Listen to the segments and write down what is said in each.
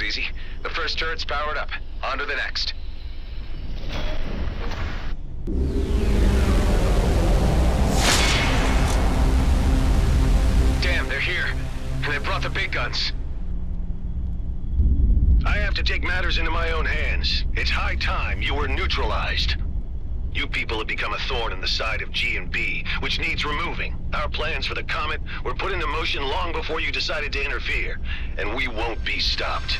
was easy. The first turret's powered up. On to the next. Damn, they're here. And they brought the big guns. I have to take matters into my own hands. It's high time you were neutralized. You people have become a thorn in the side of G&B, which needs removing. Our plans for the Comet were put into motion long before you decided to interfere, and we won't be stopped.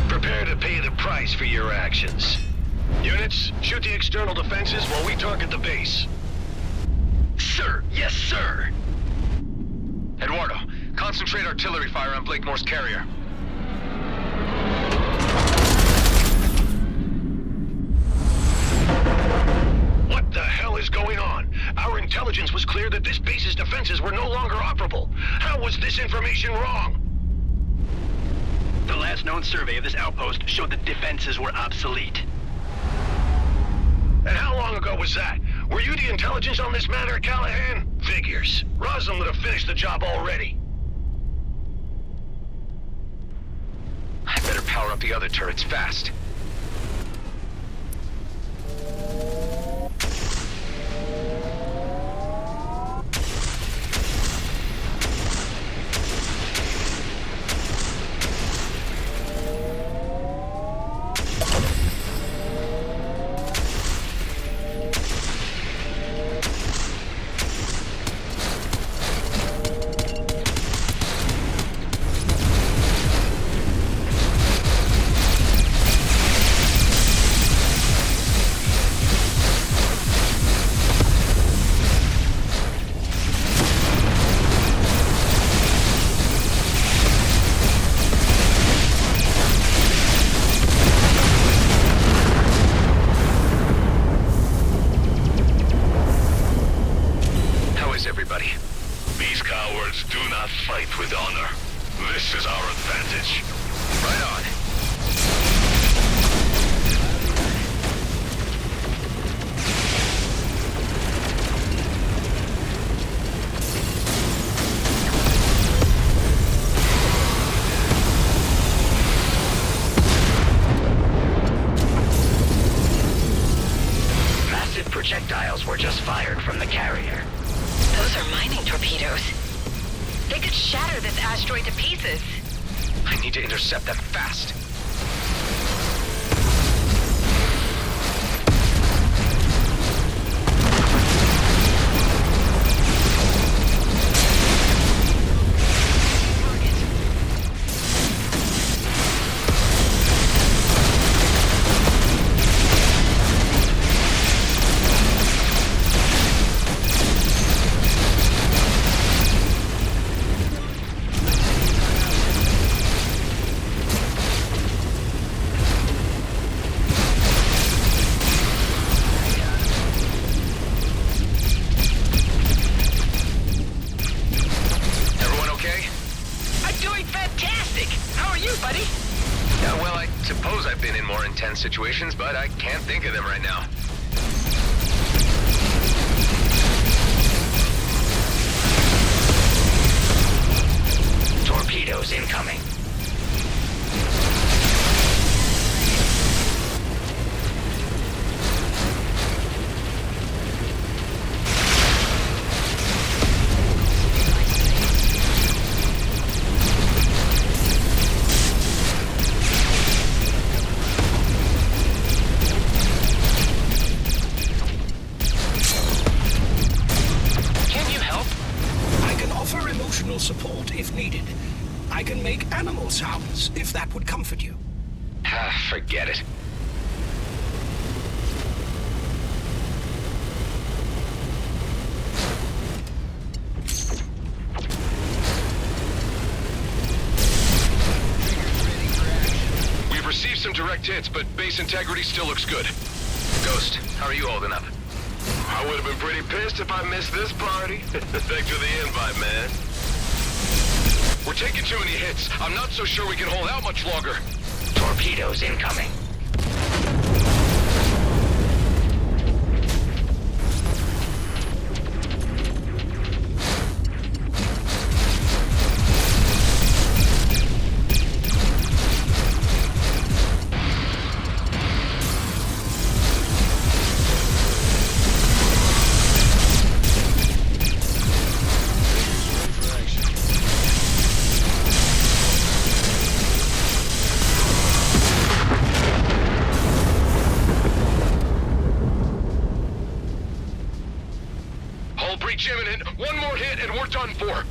Prepare to pay the price for your actions. Units, shoot the external defenses while we target the base. Sir, yes, sir. Eduardo, concentrate artillery fire on Blakemore's carrier. What the hell is going on? Our intelligence was clear that this base's defenses were no longer operable. How was this information wrong? The last known survey of this outpost showed that defenses were obsolete. And how long ago was that? Were you the intelligence on this matter, Callahan? Figures. Roslin would have finished the job already. I better power up the other turrets fast. With honor. This is our advantage. Right on. Massive projectiles were just fired from the carrier. Those are mining torpedoes. They could shatter this asteroid to pieces. I need to intercept them fast. Situations, but I can't think of them right now. Torpedoes incoming. Support if needed. I can make animal sounds if that would comfort you. Forget it. We've received some direct hits, but base integrity still looks good. Ghost, how are you holding up? I would have been pretty pissed if I missed this party. Thanks for the invite, man. We're taking too many hits. I'm not so sure we can hold out much longer. Torpedoes incoming. before.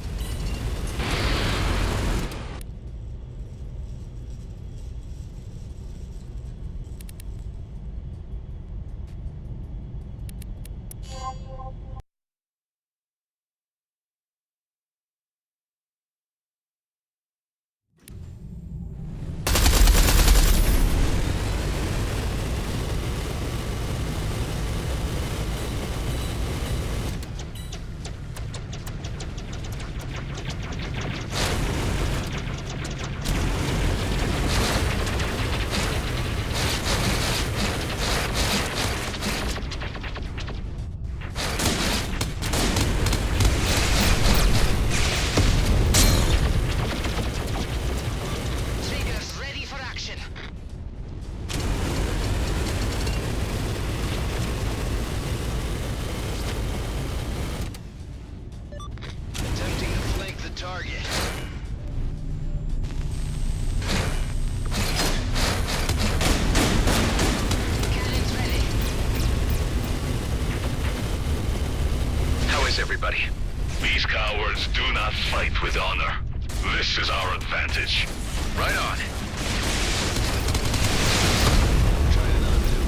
Triggers ready for action. Attempting to flank the target. Cannons ready. How is everybody? These cowards do not fight with honor. This is our advantage. Right on. Trying not to.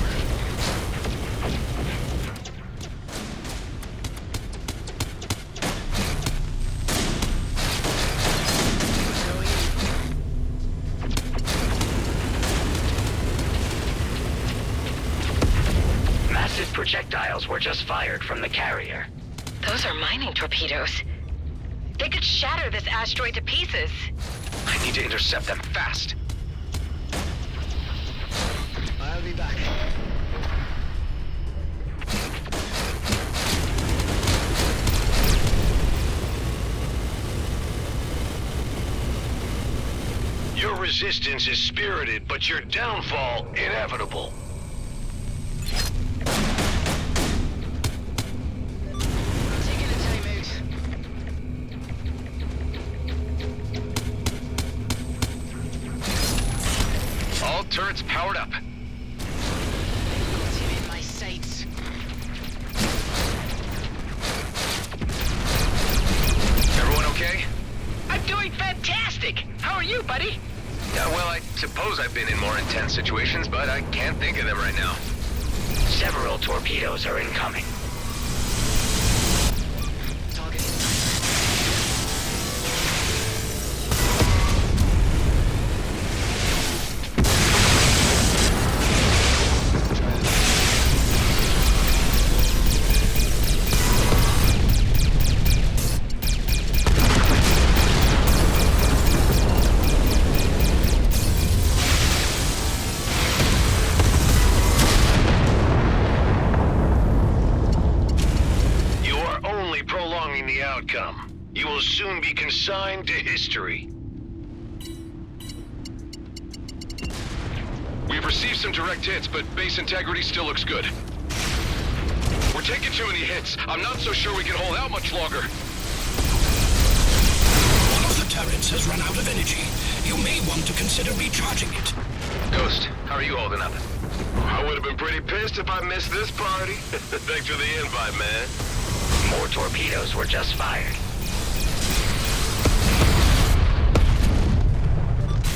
Going in. Massive projectiles were just fired from the carrier. Those are mining torpedoes. They could shatter this asteroid to pieces. I need to intercept them fast. I'll be back. Your resistance is spirited, but your downfall inevitable. Taking a timeout. All turrets powered up. Got him in my sights. Everyone okay? I'm doing fantastic! How are you, buddy? Yeah, well, I suppose I've been in more intense situations, but I can't think of them right now. Several torpedoes are incoming. Target. You are only prolonging the outcome. You will soon be consigned to history. We've received some direct hits, but base integrity still looks good. We're taking too many hits. I'm not so sure we can hold out much longer. One of the turrets has run out of energy. You may want to consider recharging it. Ghost, how are you holding up? I would have been pretty pissed if I missed this party. Thanks for the invite, man. More torpedoes were just fired.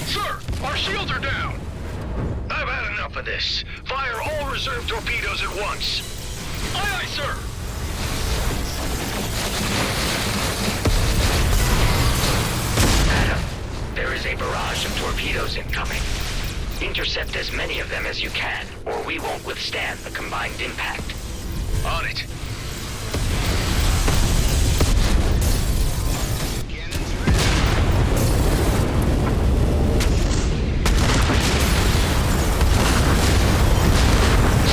Sir, our shields are down. I've had enough of this. Fire all reserve torpedoes at once. Aye, aye, sir. Adam, there is a barrage of torpedoes incoming. Intercept as many of them as you can, or we won't withstand the combined impact. On it. Cannons ready.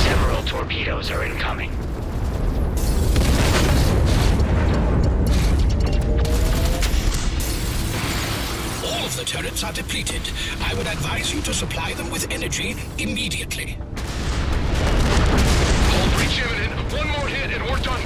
Several torpedoes are incoming. All of the turrets are depleted. I would advise you to supply them with energy immediately. All breach imminent. One more hit and we're done.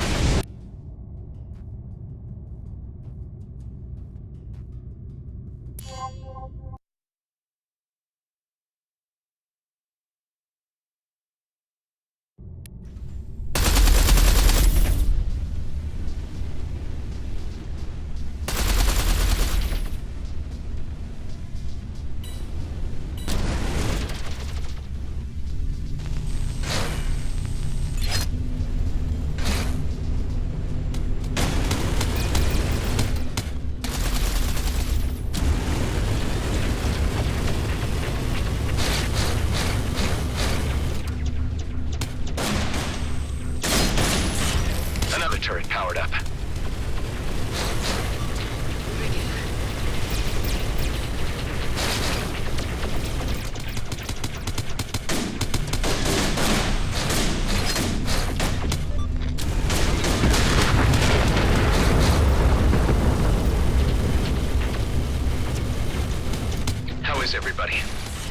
is everybody?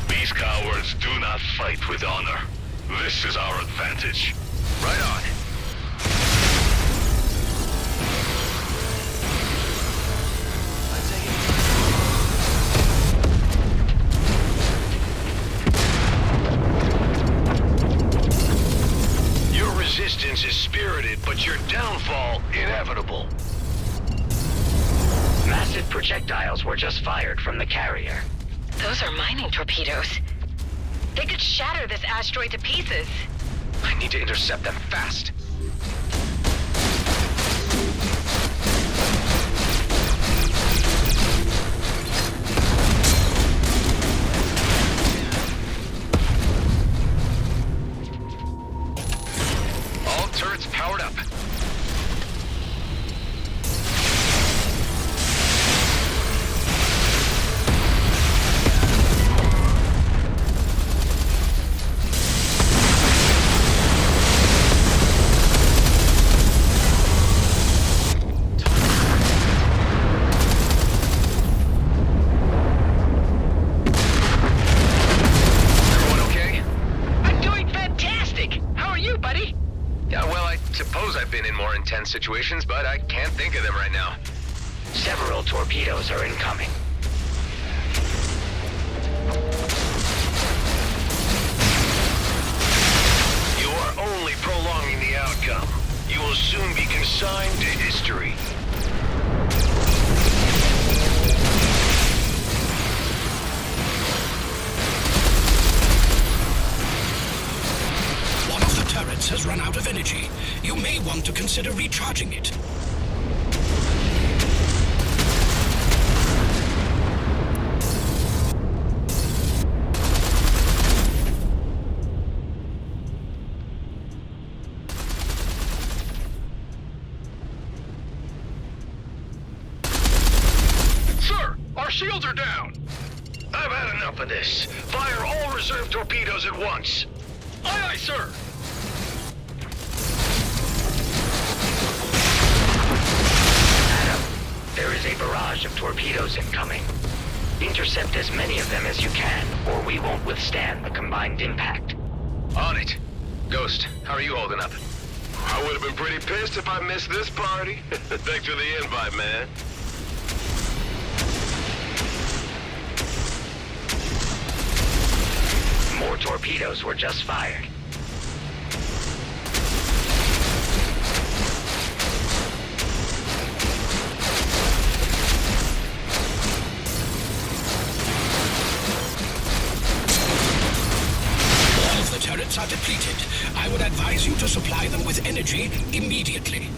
These cowards do not fight with honor. This is our advantage. Right on. Your resistance is spirited, but your downfall inevitable. Massive projectiles were just fired from the carrier. Those are mining torpedoes. They could shatter this asteroid to pieces. I need to intercept them fast. All turrets powered up. Everyone okay? I'm doing fantastic! How are you, buddy? Yeah, well, I suppose I've been in more intense situations, but I can't think of them right now. Several torpedoes are incoming. You are only prolonging the outcome. You will soon be consigned to history. One of the turrets has run out of energy. You may want to consider recharging it. Sir, our shields are down. I've had enough of this. Fire all reserve torpedoes at once. Aye, aye, sir. Adam, there is a barrage of torpedoes incoming. Intercept as many of them as you can, or we won't withstand the combined impact. On it. Ghost, how are you holding up? I would have been pretty pissed if I missed this party. Thanks for the invite, man. More torpedoes were just fired. All of the turrets are depleted. I would advise you to supply them with energy immediately.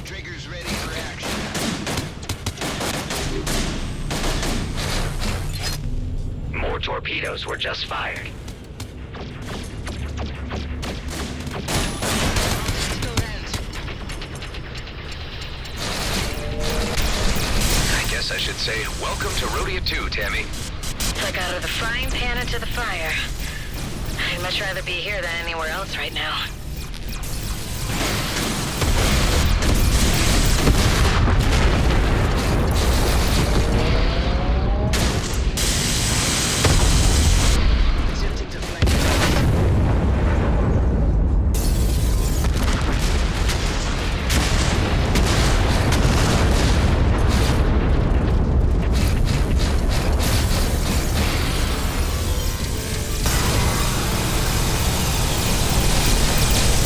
Triggers ready for action. More torpedoes were just fired. I guess I should say, welcome to Rhodia 2, Tammy. It's like out of the frying pan into the fire. I'd much rather be here than anywhere else right now. Attempting to flank.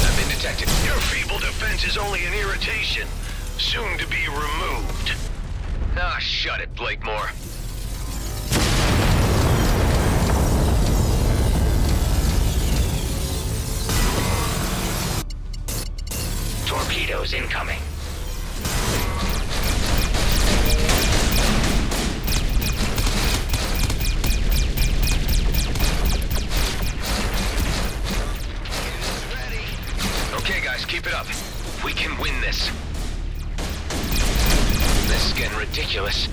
I've been detected. Your feeble defense is only an irritation, soon to be removed. Ah, shut it, Blakemore. Torpedoes incoming. Ready. Just keep it up. We can win this. This is getting ridiculous.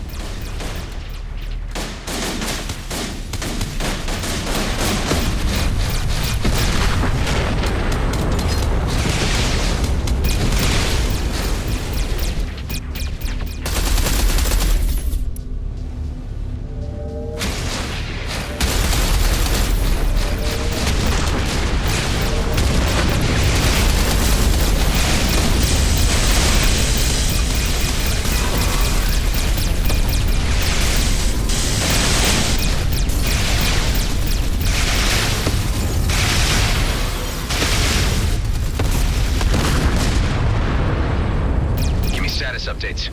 Updates.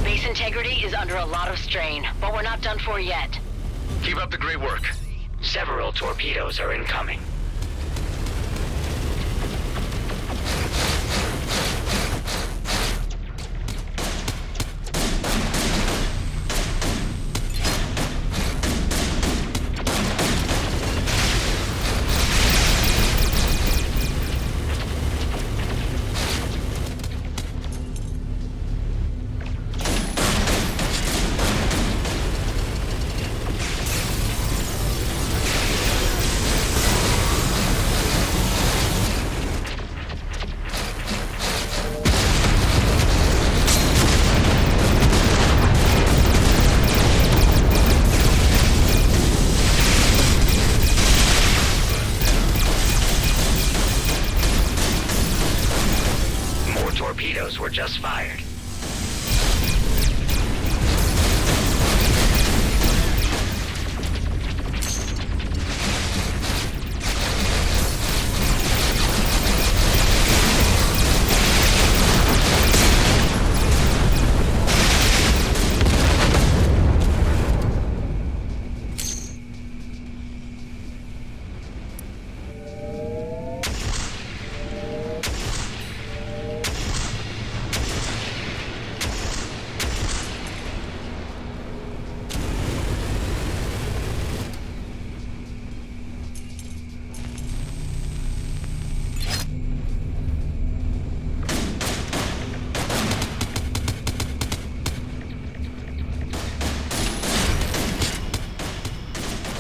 Base integrity is under a lot of strain, but we're not done for yet. Keep up the great work. Several torpedoes are incoming. Torpedoes were just fired.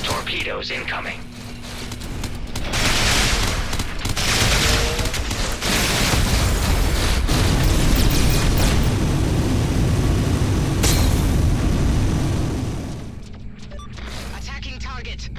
Torpedoes incoming. Attacking target.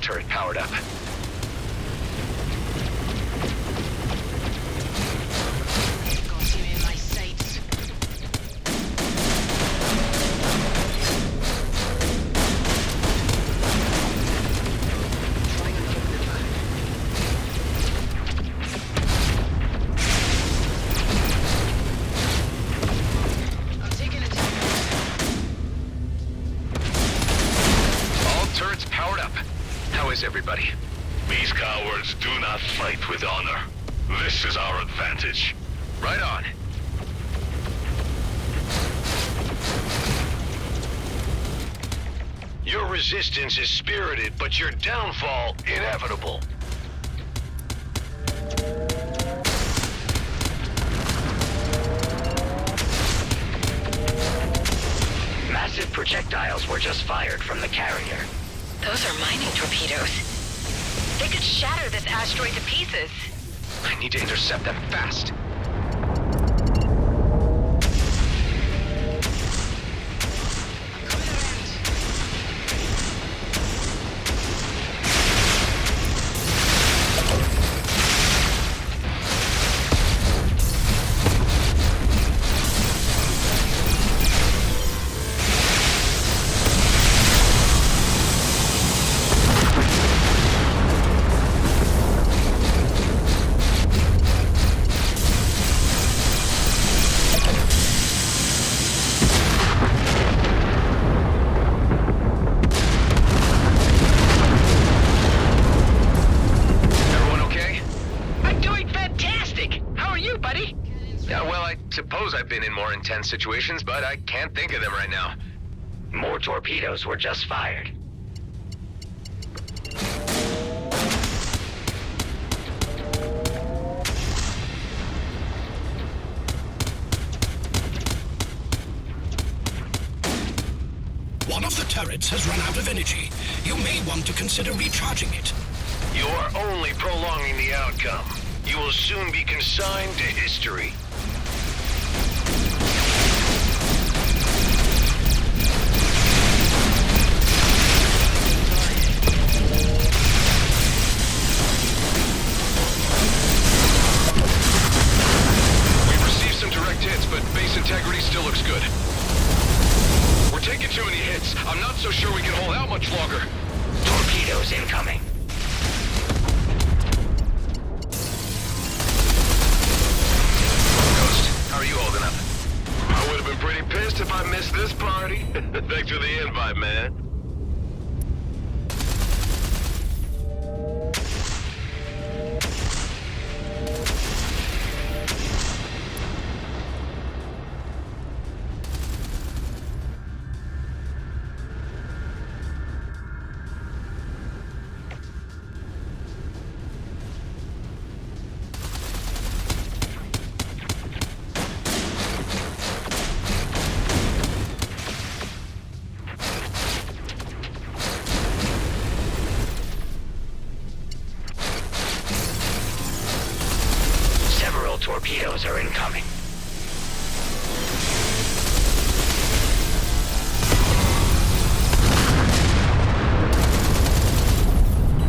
Turret powered up. Got him in my sights. Trying another maneuver. I'm taking a turret. All turrets powered up. How is everybody? These cowards do not fight with honor. This is our advantage. Right on. Your resistance is spirited, but your downfall inevitable. Massive projectiles were just fired from the carrier. Those are mining torpedoes. They could shatter this asteroid to pieces. I need to intercept them fast. I'm coming around. suppose I've been in more intense situations, but I can't think of them right now. More torpedoes were just fired. One of the turrets has run out of energy. You may want to consider recharging it. You are only prolonging the outcome. You will soon be consigned to history. We've received some direct hits, but base integrity still looks good. We're taking too many hits. I'm not so sure we can hold out much longer. Torpedoes incoming. Ghost, how are you holding up? I would have been pretty pissed if I missed this party. Thanks for the invite, man. Torpedoes are incoming.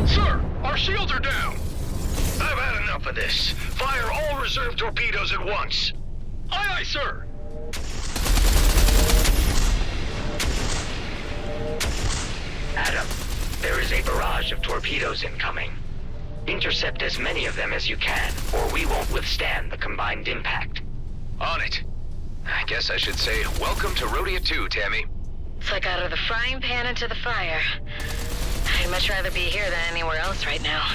Sir, our shields are down. I've had enough of this. Fire all reserve torpedoes at once. Aye, aye, sir. Adam, there is a barrage of torpedoes incoming. Intercept as many of them as you can, or we won't withstand the combined impact. On it. I guess I should say, welcome to Rhodia 2, Tammy. It's like out of the frying pan into the fire. I'd much rather be here than anywhere else right now.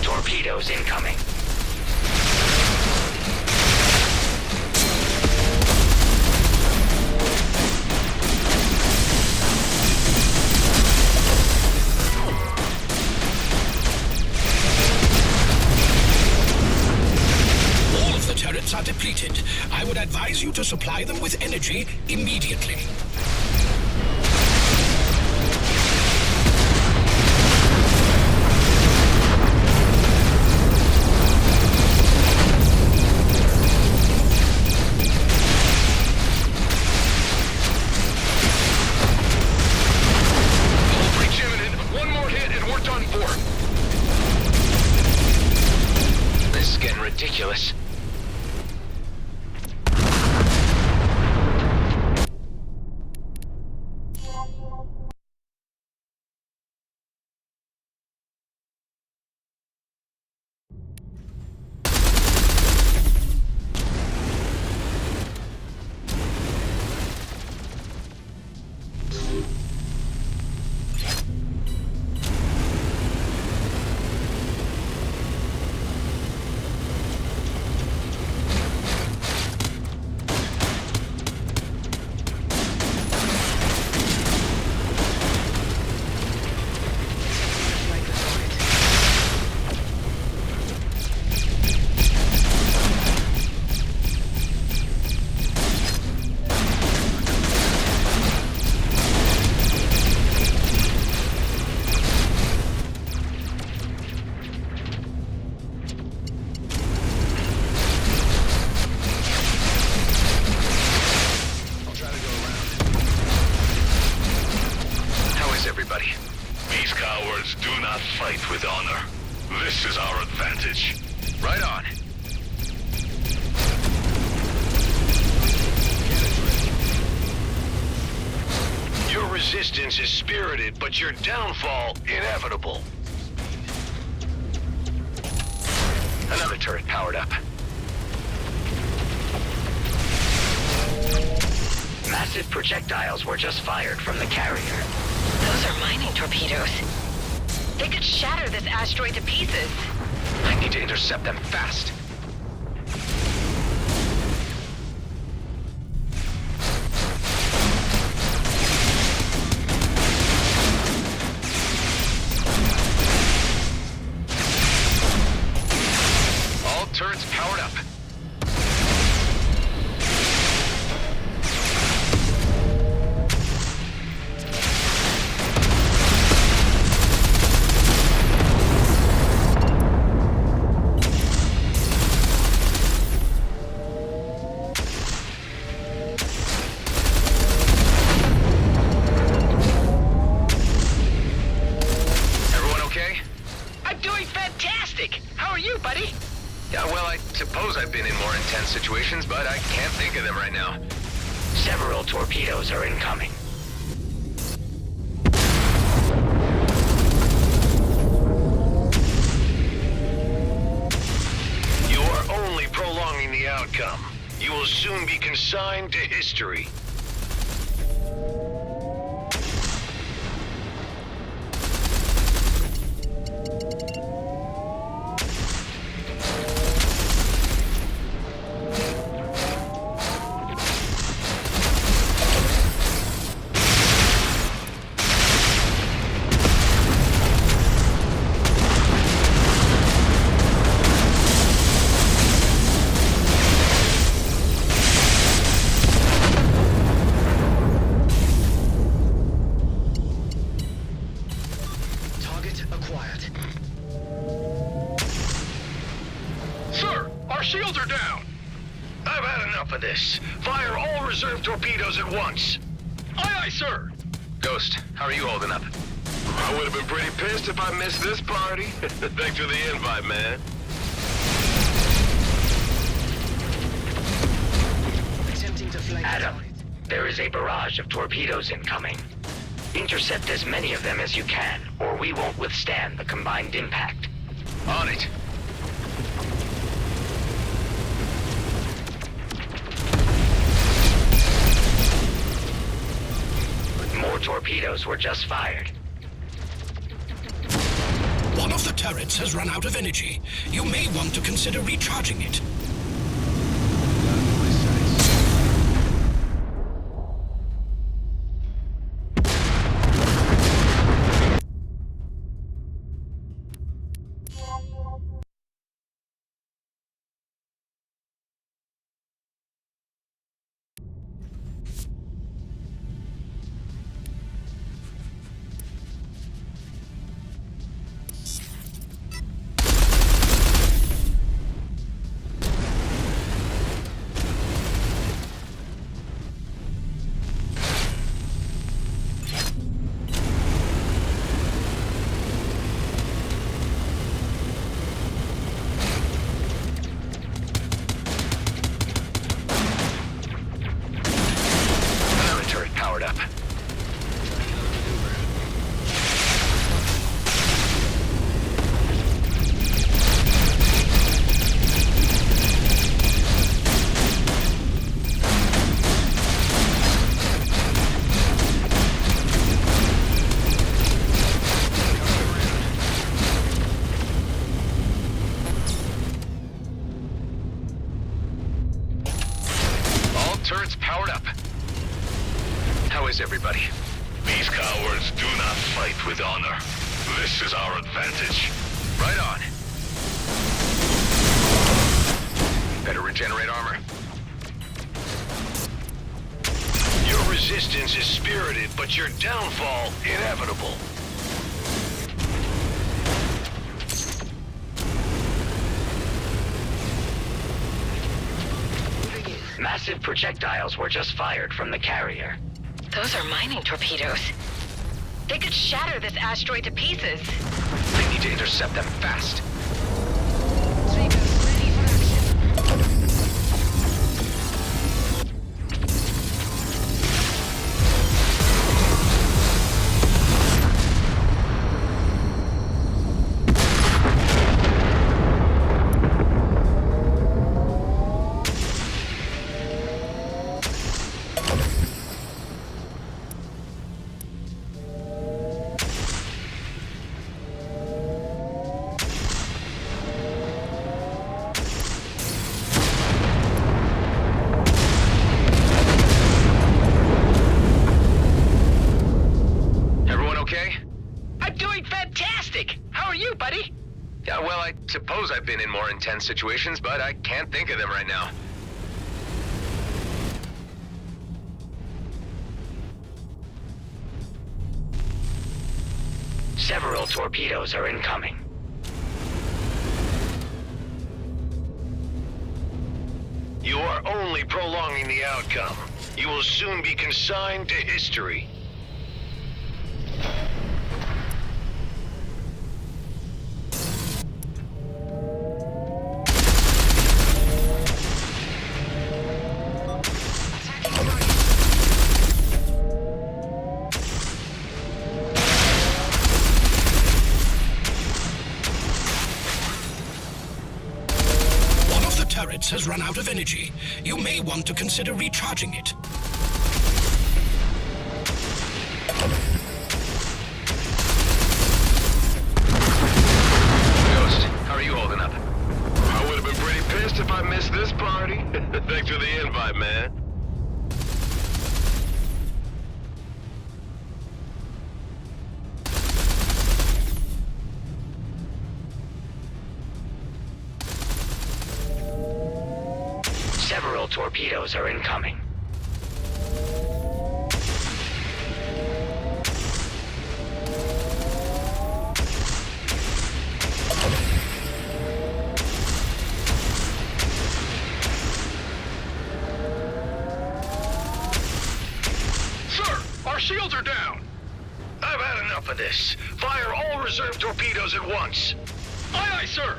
Torpedoes incoming. Turrets are depleted. I would advise you to supply them with energy immediately. Hull breach imminent. One more hit and we're done for. This is getting ridiculous. These cowards do not fight with honor. This is our advantage. Right on. Your resistance is spirited, but your downfall inevitable. Another turret powered up. Massive projectiles were just fired from the carrier. Those are mining torpedoes. They could shatter this asteroid to pieces. I need to intercept them fast. All turrets powered up. Everyone okay? I'm doing fantastic! How are you, buddy? Yeah, well, I suppose I've been in more intense situations, but I can't think of them right now. Several torpedoes are incoming. You are only prolonging the outcome. You will soon be consigned to history. Target acquired. Sir, our shields are down. I've had enough of this. Fire all reserve torpedoes at once. Aye, aye, sir. Ghost, how are you holding up? I would have been pretty pissed if I missed this party. Thanks for the invite, man. Attempting to flank the Adam, target. there is a barrage of torpedoes incoming. Intercept as many of them as you can, or we won't withstand the combined impact. On it. More torpedoes were just fired. One of the turrets has run out of energy. You may want to consider recharging it. Another turret powered up. All turrets powered up. How is everybody? These cowards do not fight with honor. This is our advantage. Right on. Better regenerate armor. Your resistance is spirited, but your downfall inevitable. Massive projectiles were just fired from the carrier. Those are mining torpedoes. They could shatter this asteroid to pieces. I need to intercept them fast. Triggers ready for action. suppose I've been in more intense situations, but I can't think of them right now. Several torpedoes are incoming. You are only prolonging the outcome. You will soon be consigned to history. Turrets has run out of energy. You may want to consider recharging it. Ghost, how are you holding up? I would have been pretty pissed if I missed this party. Thanks for the invite, man. Several torpedoes are incoming. Sir, our shields are down. I've had enough of this. Fire all reserve torpedoes at once. Aye, aye, sir.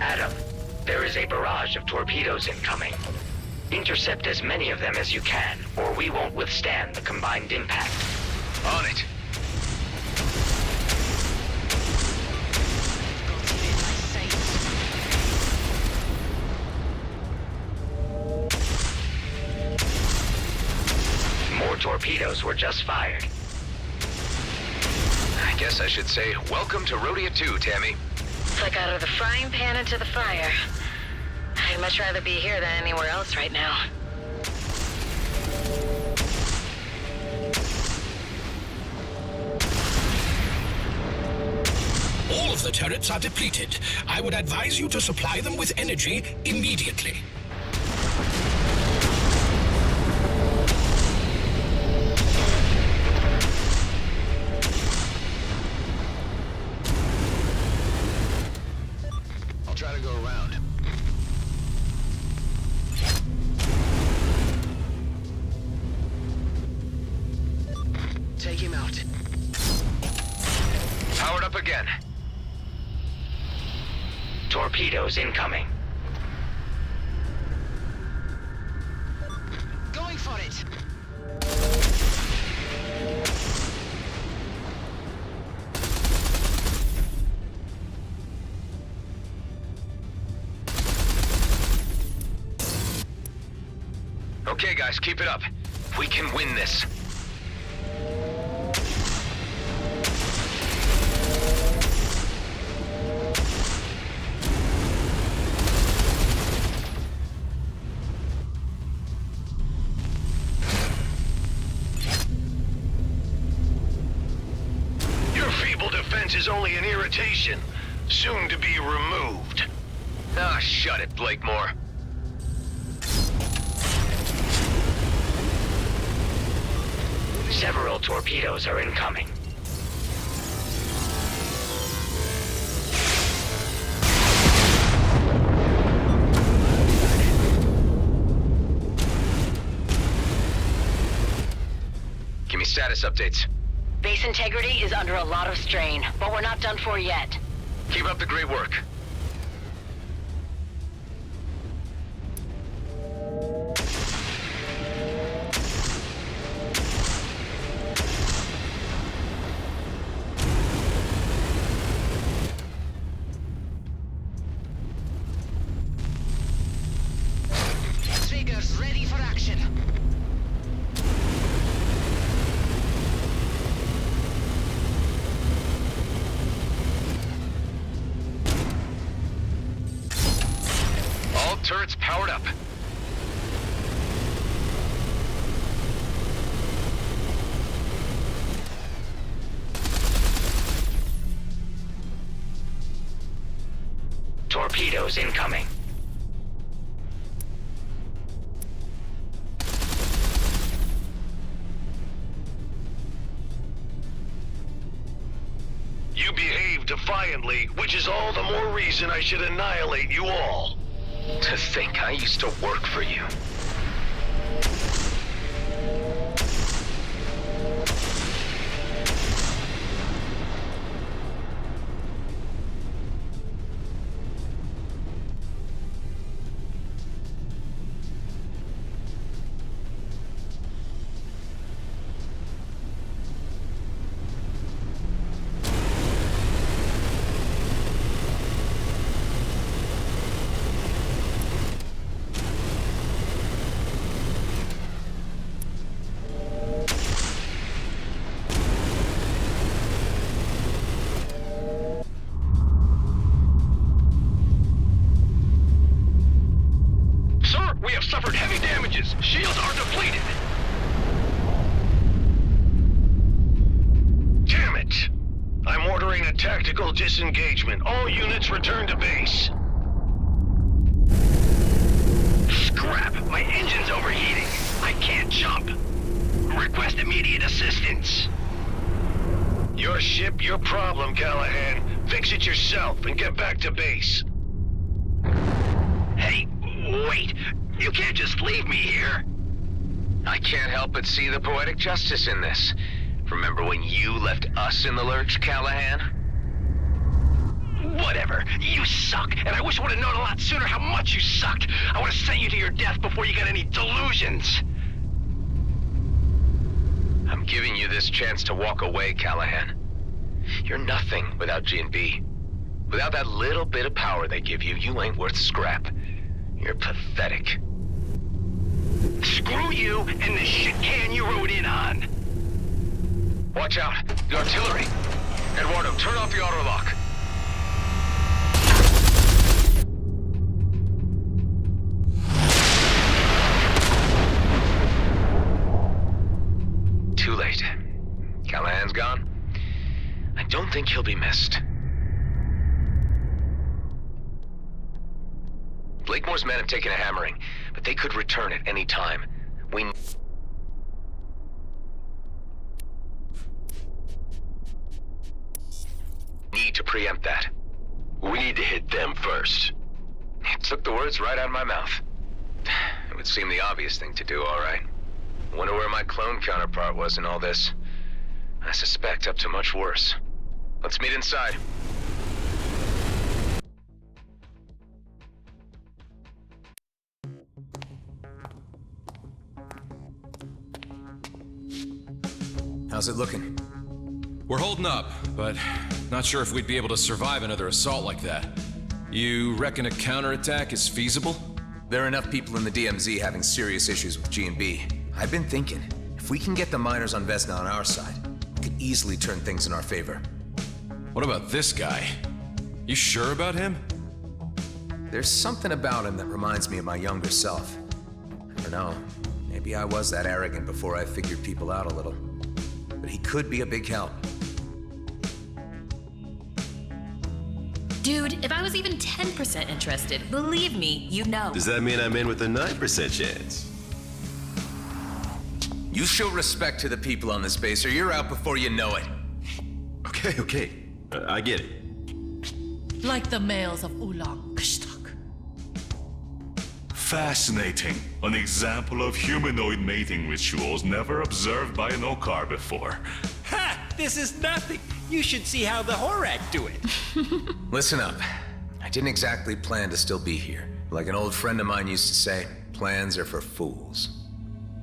Adam, there is a barrage of torpedoes incoming. Intercept as many of them as you can, or we won't withstand the combined impact. On it. More torpedoes were just fired. I guess I should say, welcome to Rodeo 2, Tammy. It's like out of the frying pan into the fire. I'd much rather be here than anywhere else right now. All of the turrets are depleted. I would advise you to supply them with energy immediately. I'll try to go around. Take him out. Powered up again. Torpedoes incoming. Going for it. Okay, guys, keep it up. We can win this. Your feeble defense is only an irritation, soon to be removed. Ah, shut it, Blakemore. Several torpedoes are incoming. Give me status updates. Base integrity is under a lot of strain, but we're not done for yet. Keep up the great work. Triggers ready for action. All turrets powered up. Torpedoes incoming. You behave defiantly, which is all the more reason I should annihilate you all. To think I used to work for you. Sir, we have suffered heavy damages. Shields are depleted. Damn it! I'm ordering a tactical disengagement. All units return to base. Scrap! My engine's overheating. I can't jump. Request immediate assistance. Your ship, your problem, Callahan. Fix it yourself and get back to base. Hey, wait. You can't just leave me here. I can't help but see the poetic justice in this. Remember when you left us in the lurch, Callahan? Whatever. You suck, and I wish I would have known a lot sooner how much you sucked. I would have sent you to your death before you got any delusions. I'm giving you this chance to walk away, Callahan. You're nothing without G&B. Without that little bit of power they give you, you ain't worth scrap. You're pathetic. Screw you and the shit can you rode in on. Watch out! The artillery! Eduardo, turn off the autolock. Too late. Callahan's gone. I don't think he'll be missed. Blakemore's men have taken a hammering, but they could return at any time. We need to preempt that. We need to hit them first. It took the words right out of my mouth. It would seem the obvious thing to do, all right. Wonder where my clone counterpart was in all this. I suspect up to much worse. Let's meet inside. How's it looking? We're holding up, but not sure if we'd be able to survive another assault like that. You reckon a counterattack is feasible? There are enough people in the DMZ having serious issues with G&B. I've been thinking, if we can get the miners on Vesna on our side, we could easily turn things in our favor. What about this guy? You sure about him? There's something about him that reminds me of my younger self. I don't know, maybe I was that arrogant before I figured people out a little. But he could be a big help. Dude, if I was even 10% interested, believe me, you'd know. Does that mean I'm in with a 9% chance? You show respect to the people on this base or you're out before you know it. Okay. I get it. Like the males of Ulang Kshtak. Fascinating. An example of humanoid mating rituals never observed by an Okar before. Ha! This is nothing. You should see how the Horak do it. Listen up. I didn't exactly plan to still be here. Like an old friend of mine used to say, plans are for fools.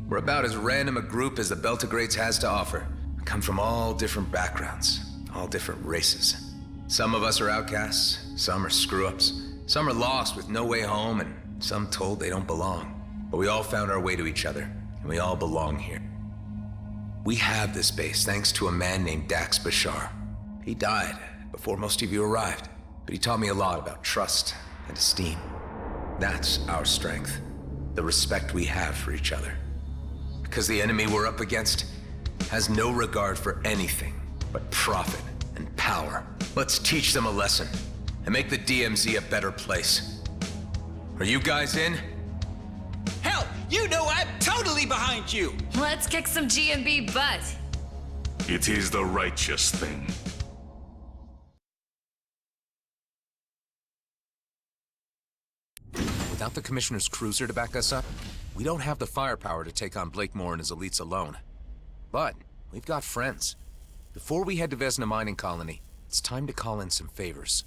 We're about as random a group as the Beltogrades has to offer. We come from all different backgrounds, all different races. Some of us are outcasts, some are screw-ups, some are lost with no way home, and some told they don't belong. But we all found our way to each other, and we all belong here. We have this base thanks to a man named Dax Bashar. He died before most of you arrived, but he taught me a lot about trust and esteem. That's our strength, the respect we have for each other. Because the enemy we're up against has no regard for anything but profit and power. Let's teach them a lesson. and make the DMZ a better place. Are you guys in? Hell, you know I'm totally behind you! Let's kick some G&B butt. It is the righteous thing. Without the Commissioner's cruiser to back us up, we don't have the firepower to take on Blakemore and his elites alone. But we've got friends. Before we head to Vesna Mining Colony, it's time to call in some favors.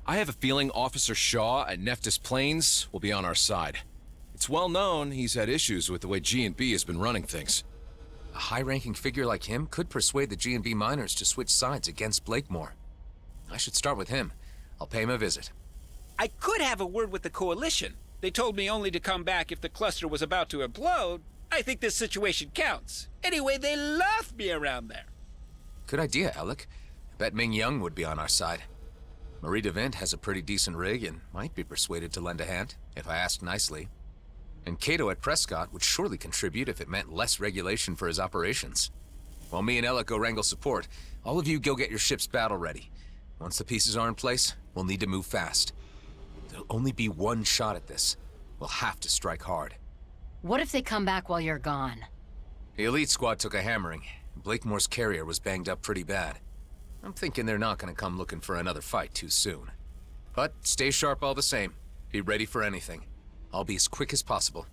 I have a feeling Officer Shaw at Nephthys Plains will be on our side. It's well known he's had issues with the way G&B has been running things. A high-ranking figure like him could persuade the G&B miners to switch sides against Blakemore. I should start with him. I'll pay him a visit. I could have a word with the Coalition. They told me only to come back if the cluster was about to implode. I think this situation counts. Anyway, they love me around there. Good idea, Alec. I bet Ming Young would be on our side. Marie DeVint has a pretty decent rig and might be persuaded to lend a hand, if I ask nicely. And Cato at Prescott would surely contribute if it meant less regulation for his operations. While me and Alec go wrangle support, all of you go get your ships battle ready. Once the pieces are in place, we'll need to move fast. There'll only be one shot at this. We'll have to strike hard. What if they come back while you're gone? The elite squad took a hammering. Blakemore's carrier was banged up pretty bad. I'm thinking they're not gonna come looking for another fight too soon. But stay sharp all the same. Be ready for anything. I'll be as quick as possible.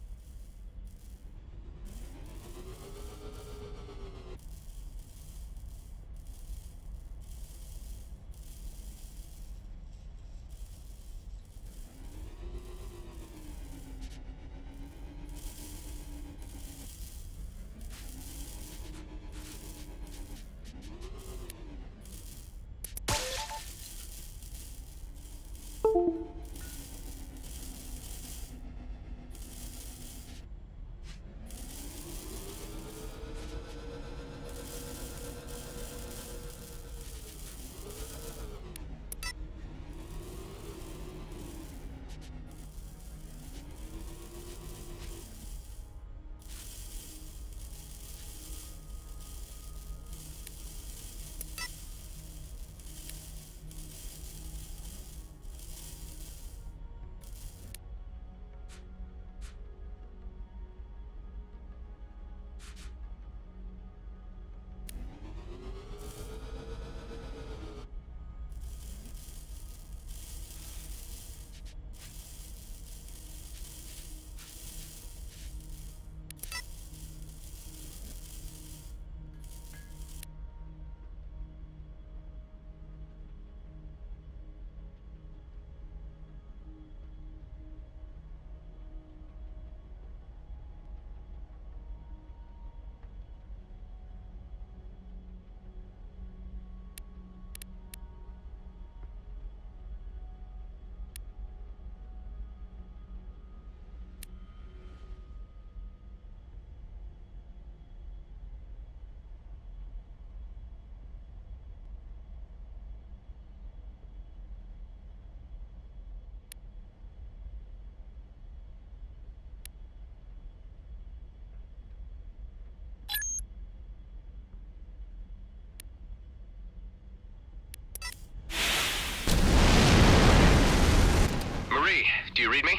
Do you read me?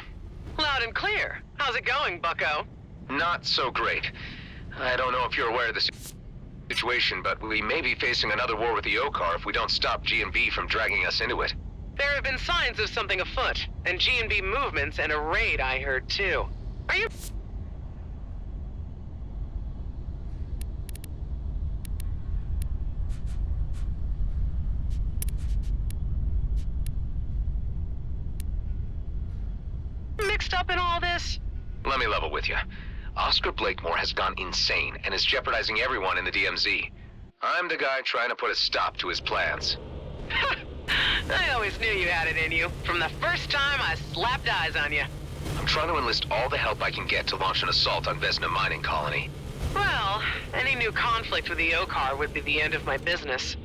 Loud and clear. How's it going, bucko? Not so great. I don't know if you're aware of the situation, but we may be facing another war with the Okar if we don't stop G&B from dragging us into it. There have been signs of something afoot, and G&B movements and a raid I heard too. Are you... mixed up in all this? Let me level with you. Oscar Blakemore has gone insane and is jeopardizing everyone in the DMZ. I'm the guy trying to put a stop to his plans. I always knew you had it in you, from the first time I slapped eyes on you. I'm trying to enlist all the help I can get to launch an assault on Vesna Mining Colony. Well, any new conflict with the Okar would be the end of my business.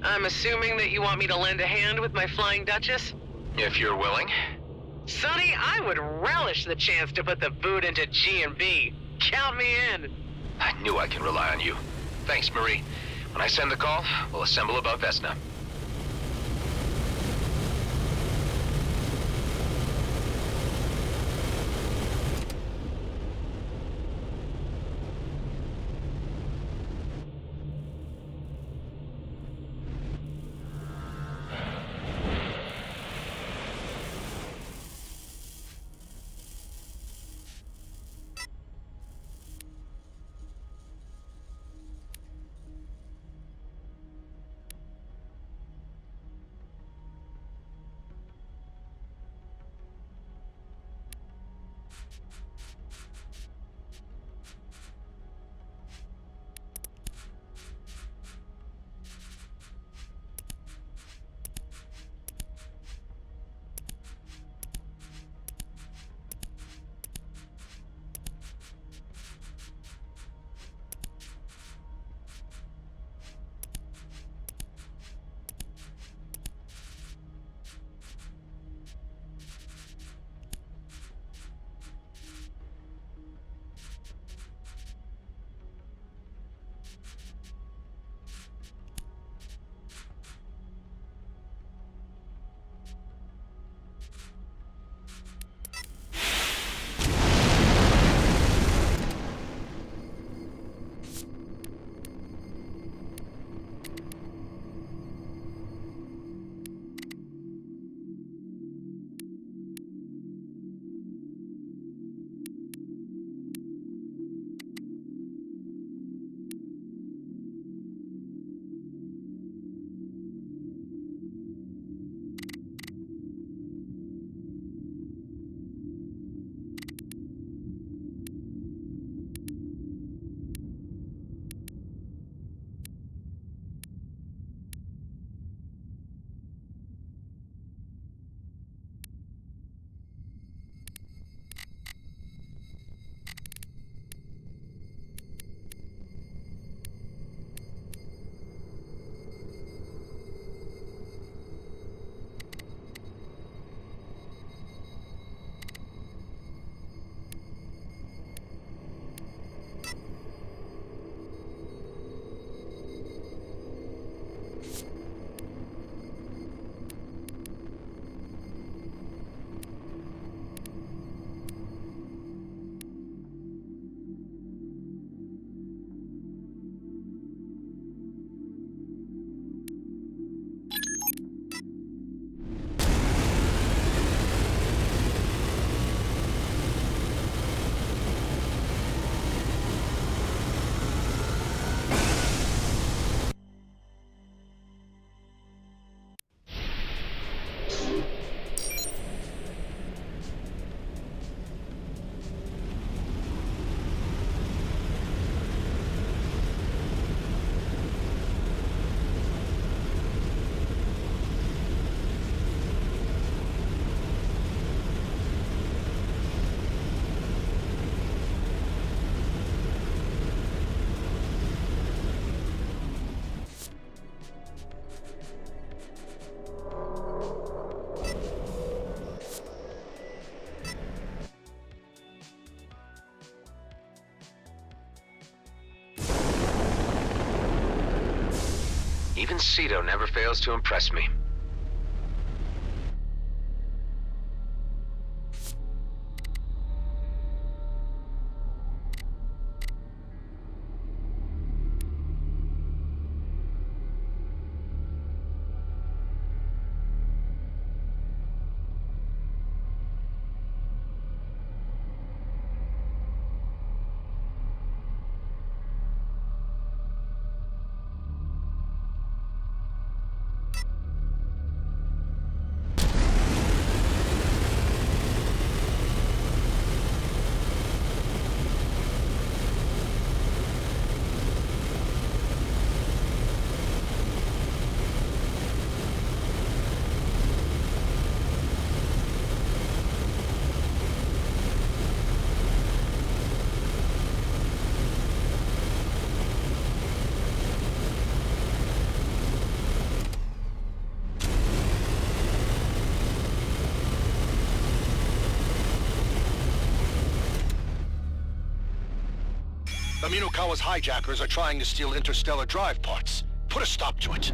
I'm assuming that you want me to lend a hand with my Flying Duchess? If you're willing. Sonny, I would relish the chance to put the boot into G&B. Count me in. I knew I can rely on you. Thanks, Marie. When I send the call, we'll assemble above Vesna. Even Cedo never fails to impress me. The Minokawa's hijackers are trying to steal interstellar drive parts. Put a stop to it.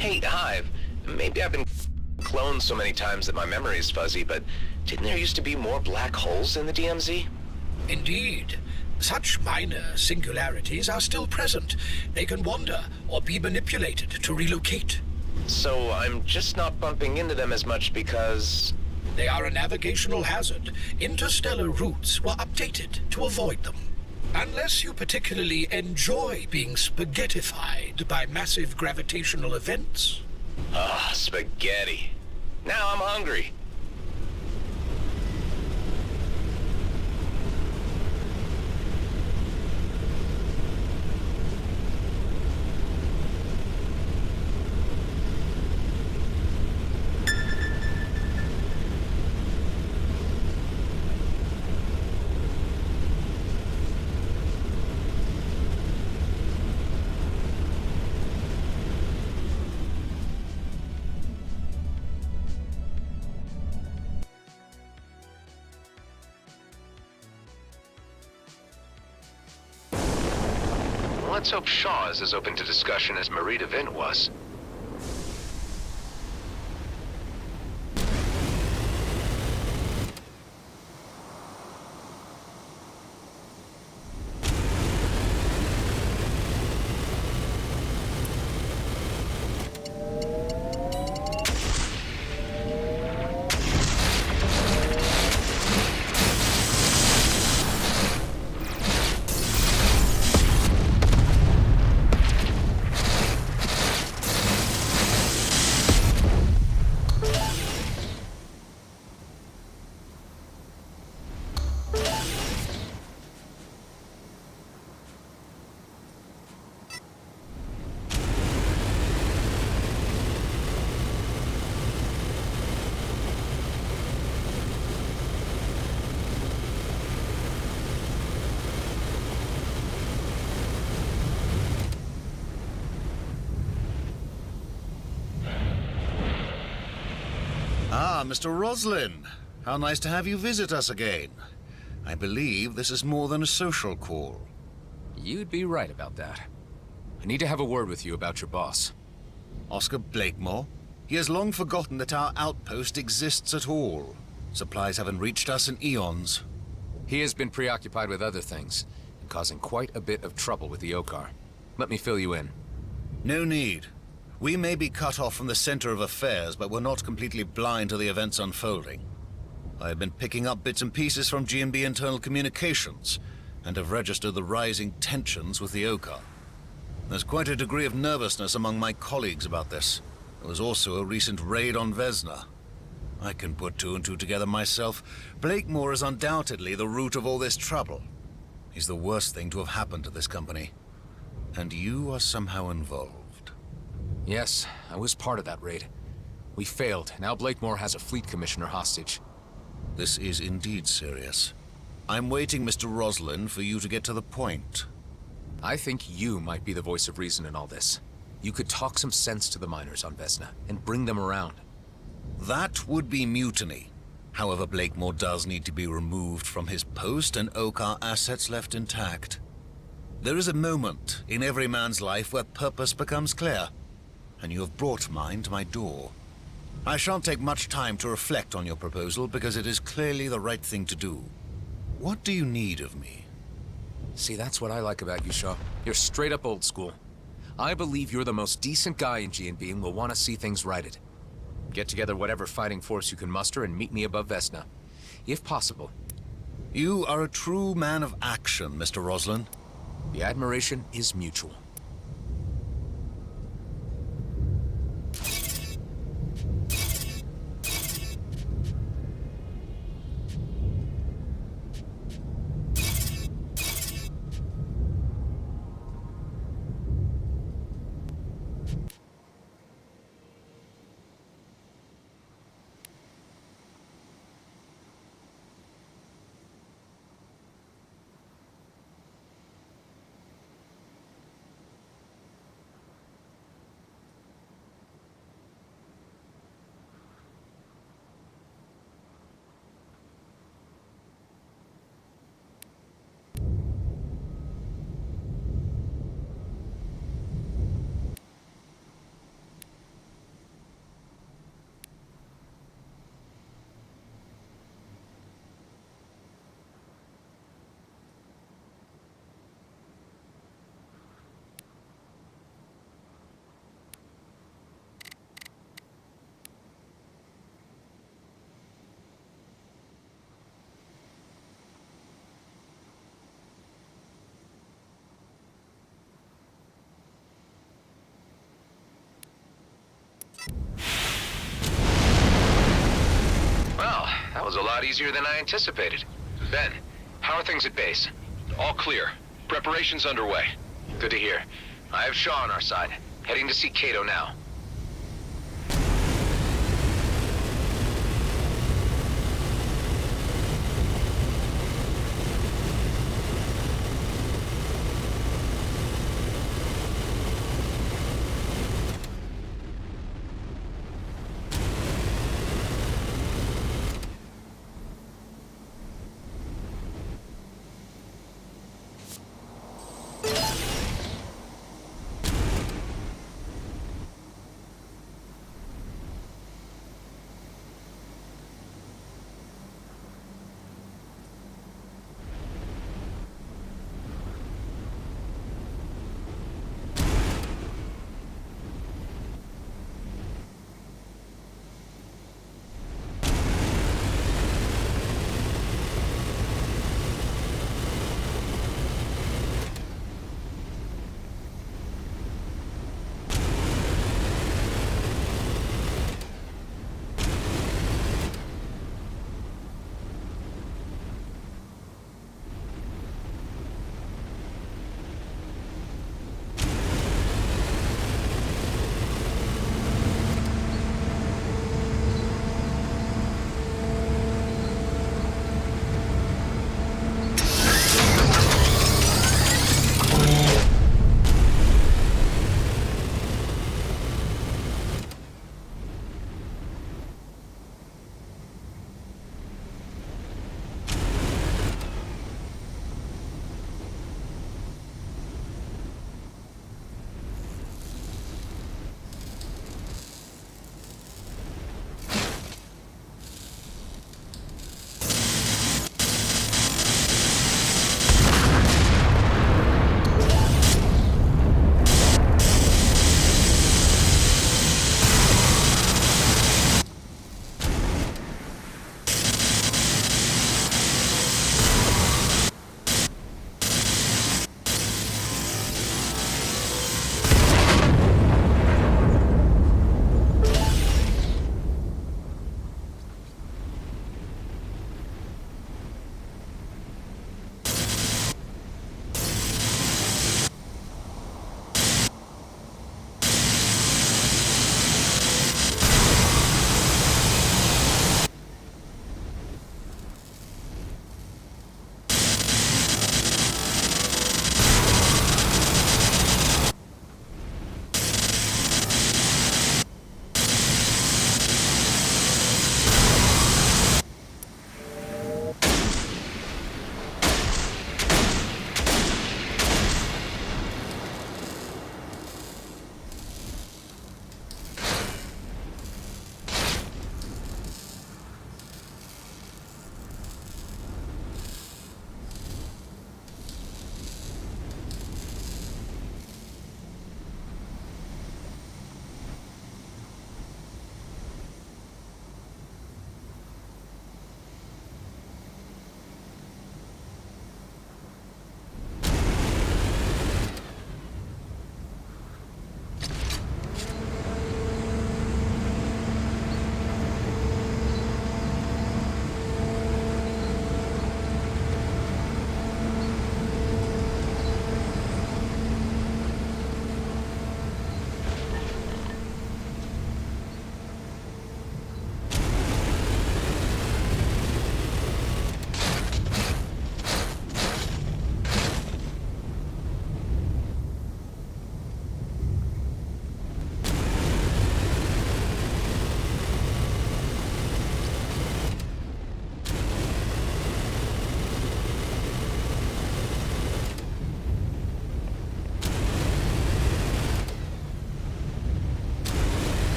Hey, Hive, maybe I've been cloned so many times that my memory is fuzzy, but didn't there used to be more black holes in the DMZ? Indeed. Such minor singularities are still present. They can wander or be manipulated to relocate. So I'm just not bumping into them as much because... They are a navigational hazard. Interstellar routes were updated to avoid them. Unless you particularly enjoy being spaghettified by massive gravitational events. Ah, spaghetti. Now I'm hungry. Let's hope Shaw is as open to discussion as Marie DeVint was. Ah, Mr. Roslin. How nice to have you visit us again. I believe this is more than a social call. You'd be right about that. I need to have a word with you about your boss. Oscar Blakemore? He has long forgotten that our outpost exists at all. Supplies haven't reached us in eons. He has been preoccupied with other things, causing quite a bit of trouble with the Okar. Let me fill you in. No need. We may be cut off from the center of affairs, but we're not completely blind to the events unfolding. I have been picking up bits and pieces from G&B internal communications, and have registered the rising tensions with the Okar. There's quite a degree of nervousness among my colleagues about this. There was also a recent raid on Vesna. I can put two and two together myself. Blakemore is undoubtedly the root of all this trouble. He's the worst thing to have happened to this company. And you are somehow involved. Yes, I was part of that raid. We failed. Now Blakemore has a fleet commissioner hostage. This is indeed serious. I'm waiting, Mr. Roslin, for you to get to the point. I think you might be the voice of reason in all this. You could talk some sense to the miners on Vesna and bring them around. That would be mutiny. However, Blakemore does need to be removed from his post and Okar assets left intact. There is a moment in every man's life where purpose becomes clear, and you have brought mine to my door. I shan't take much time to reflect on your proposal because it is clearly the right thing to do. What do you need of me? See, that's what I like about you, Shaw. You're straight up old school. I believe you're the most decent guy in G&B and will want to see things righted. Get together whatever fighting force you can muster and meet me above Vesna, if possible. You are a true man of action, Mr. Roslin. The admiration is mutual. Well, that was a lot easier than I anticipated. Ben, how are things at base? All clear. Preparations underway. Good to hear. I have Shaw on our side. Heading to see Kato now.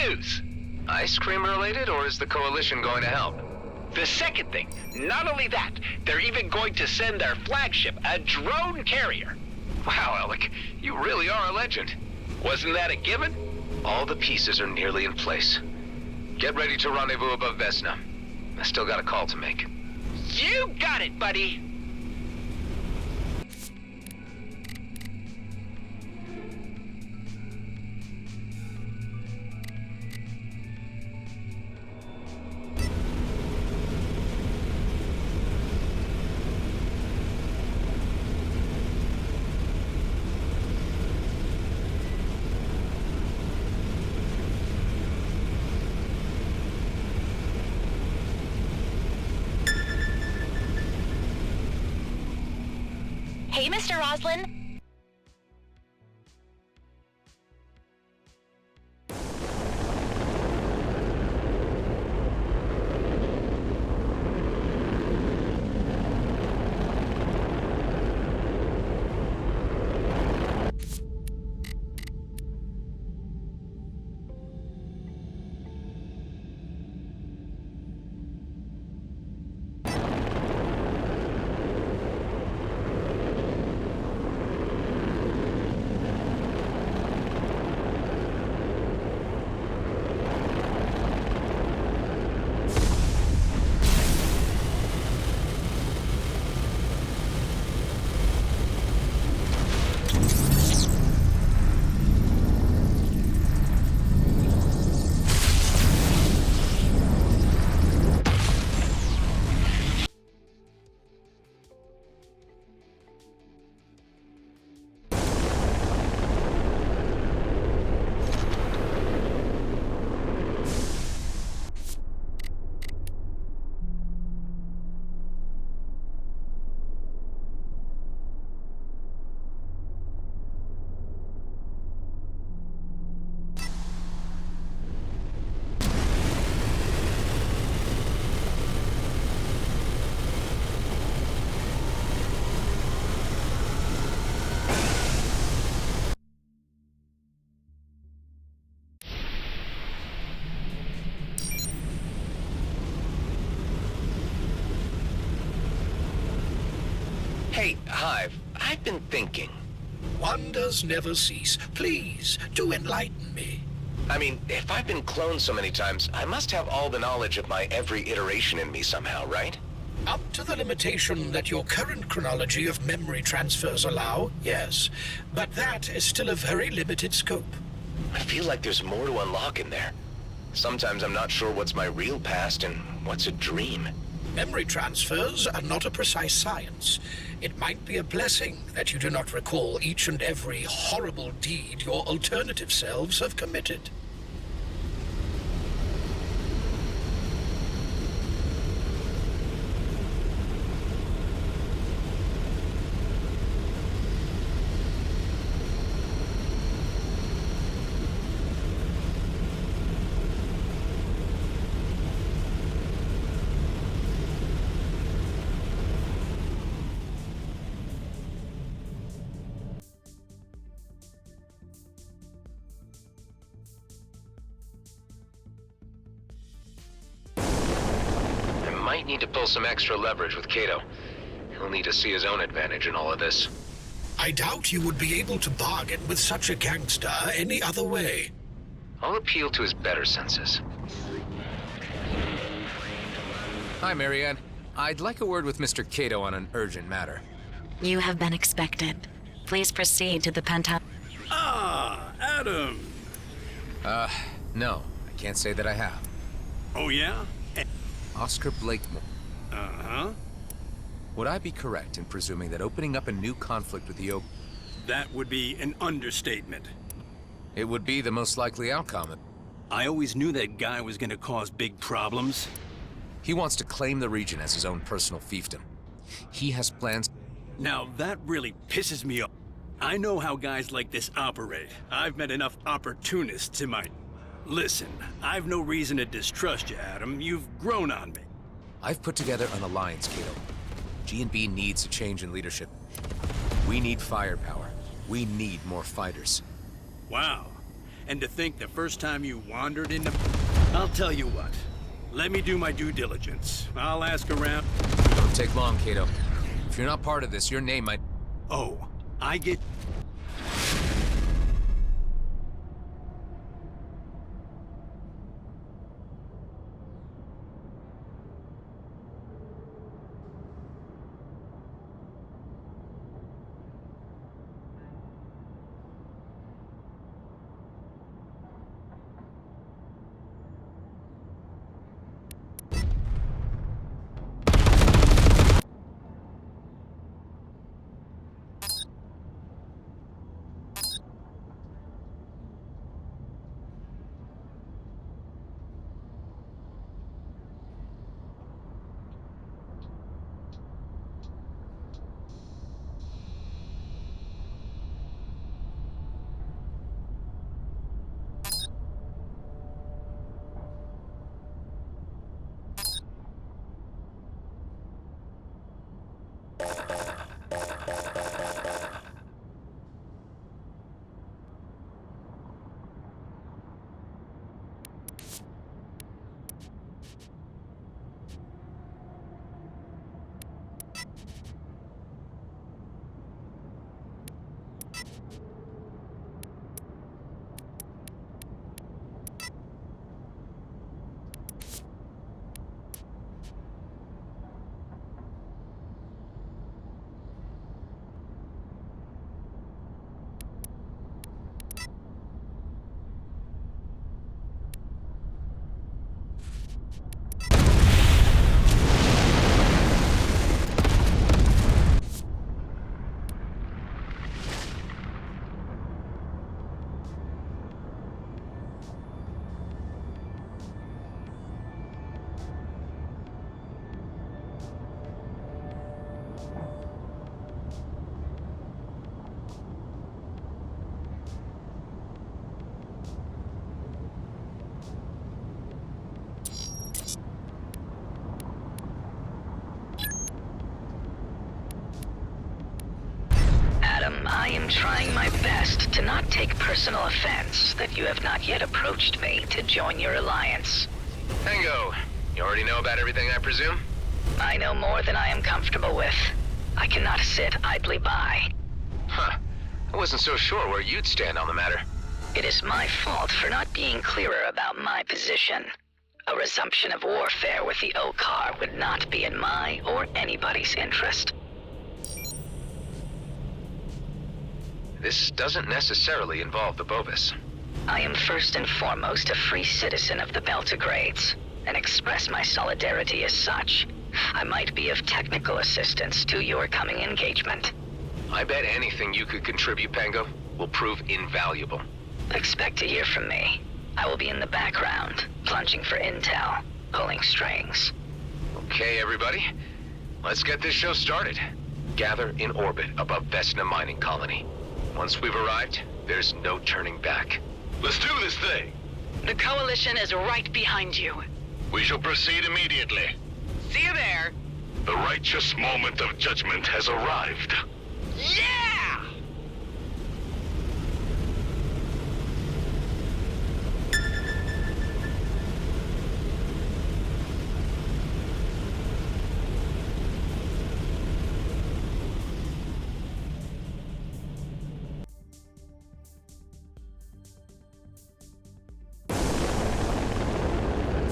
news. Ice cream related, or is the Coalition going to help? The second thing, not only that, they're even going to send their flagship, a drone carrier. Wow, Alec, you really are a legend. Wasn't that a given? All the pieces are nearly in place. Get ready to rendezvous above Vesna. I still got a call to make. You got it, buddy. Hey, Mr. Roslin. Hey, Hive, I've been thinking. Wonders never cease. Please, do enlighten me. I mean, if I've been cloned so many times, I must have all the knowledge of my every iteration in me somehow, right? Up to the limitation that your current chronology of memory transfers allow, yes. But that is still a very limited scope. I feel like there's more to unlock in there. Sometimes I'm not sure what's my real past and what's a dream. Memory transfers are not a precise science. It might be a blessing that you do not recall each and every horrible deed your alternative selves have committed. Might need to pull some extra leverage with Kato. He'll need to see his own advantage in all of this. I doubt you would be able to bargain with such a gangster any other way. I'll appeal to his better senses. Hi, Marianne. I'd like a word with Mr. Kato on an urgent matter. You have been expected. Please proceed to the penthouse. Ah, Adam. No. I can't say that I have. Oh, yeah? Oscar Blakemore. Uh-huh. Would I be correct in presuming that opening up a new conflict with the Oak... That would be an understatement. It would be the most likely outcome. I always knew that guy was gonna cause big problems. He wants to claim the region as his own personal fiefdom. He has plans... Now, that really pisses me off. I know how guys like this operate. I've met enough opportunists in my... Listen, I've no reason to distrust you, Adam. You've grown on me. I've put together an alliance, Kato. G&B needs a change in leadership. We need firepower. We need more fighters. Wow. And to think the first time you wandered into... I'll tell you what. Let me do my due diligence. I'll ask around. Don't take long, Kato. If you're not part of this, your name might... Oh, I get... I am trying my best to not take personal offense that you have not yet approached me to join your alliance. Tango, you already know about everything, I presume? I know more than I am comfortable with. I cannot sit idly by. Huh. I wasn't so sure where you'd stand on the matter. It is my fault for not being clearer about my position. A resumption of warfare with the Okar would not be in my or anybody's interest. This doesn't necessarily involve the Bovis. I am first and foremost a free citizen of the Beltogrades, and express my solidarity as such. I might be of technical assistance to your coming engagement. I bet anything you could contribute, Pango, will prove invaluable. Expect to hear from me. I will be in the background, plunging for intel, pulling strings. Okay, everybody. Let's get this show started. Gather in orbit above Vesna Mining Colony. Once we've arrived, there's no turning back. Let's do this thing! The Coalition is right behind you. We shall proceed immediately. See you there. The righteous moment of judgment has arrived. Yeah!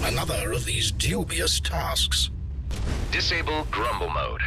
Another of these dubious tasks. Disable grumble mode.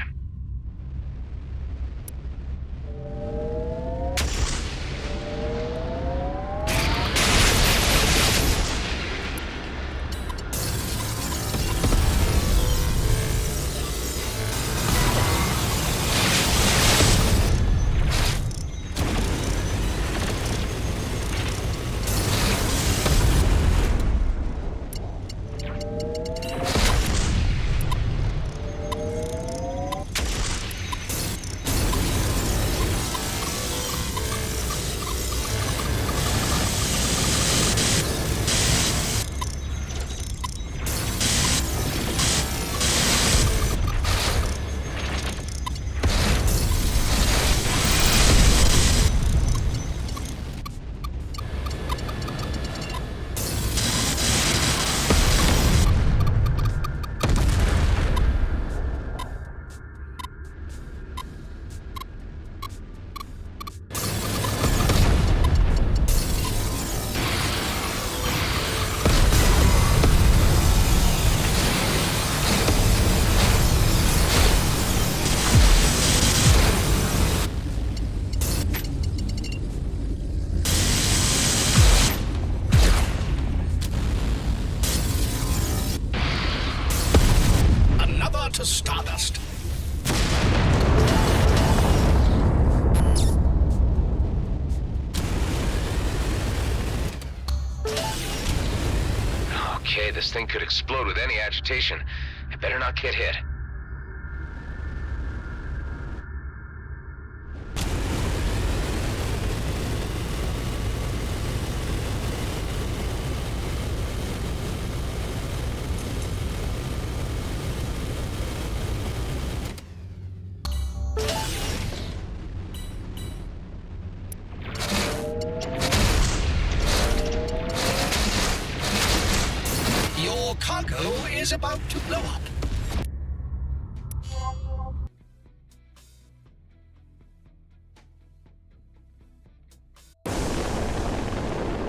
to stardust. Okay, this thing could explode with any agitation. It better not get hit. Your cargo is about to blow up.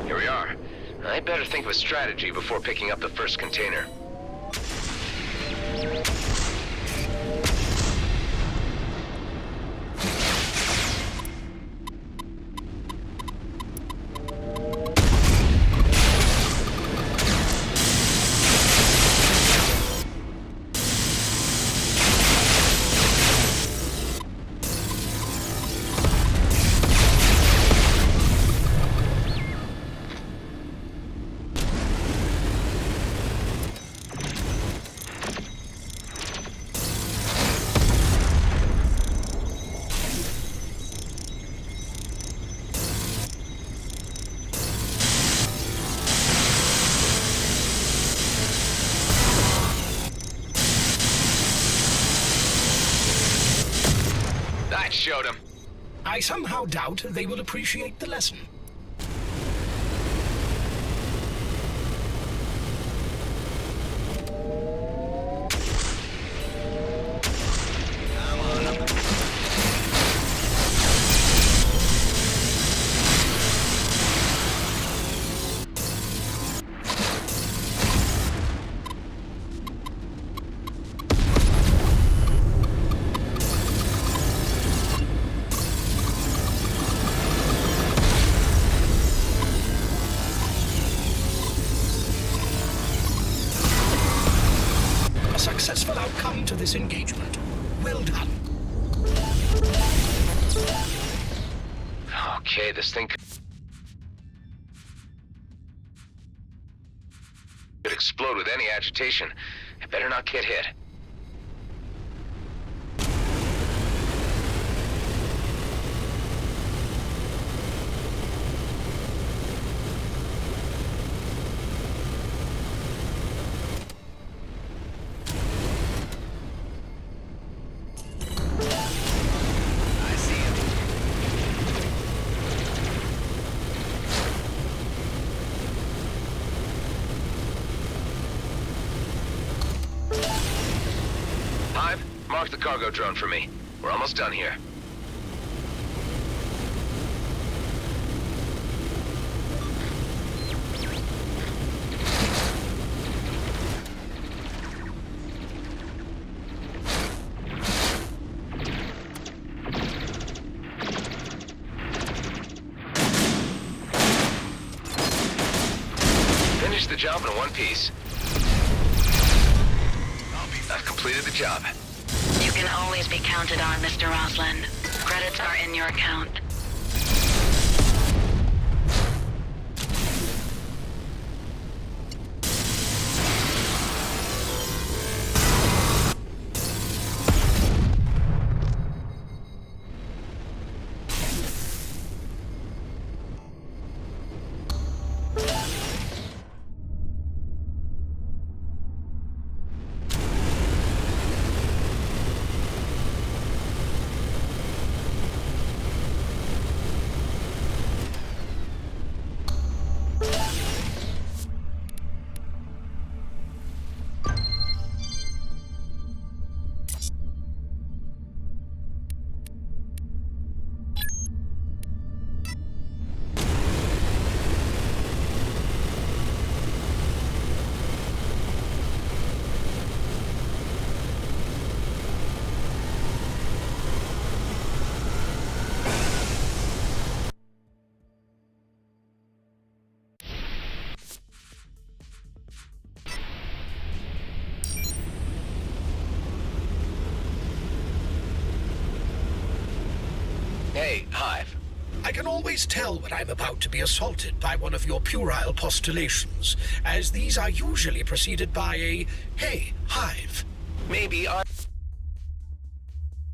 Here we are. I'd better think of a strategy before picking up the first container. That showed him. I somehow doubt they will appreciate the lesson. A successful outcome to this engagement. Well done. Okay, this thing could explode with any agitation. It better not get hit. Hive, mark the cargo drone for me. We're almost done here. Finish the job in one piece. I've completed the job. You can always be counted on, Mr. Roslin. Credits are in your account. Hey, Hive. I can always tell when I'm about to be assaulted by one of your puerile postulations, as these are usually preceded by a, "Hey, Hive." Maybe I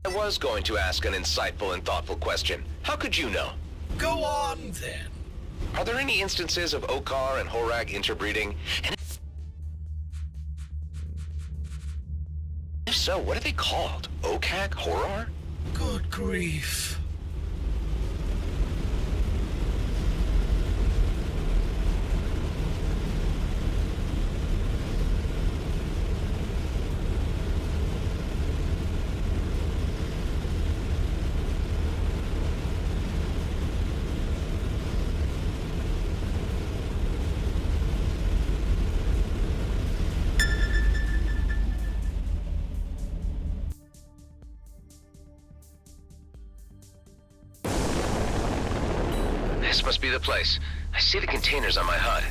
was going to ask an insightful and thoughtful question. How could you know? Go on, then. Are there any instances of Okar and Horag interbreeding? And if so, what are they called? Okak? Horar? Good grief. This must be the place. I see the containers on my HUD.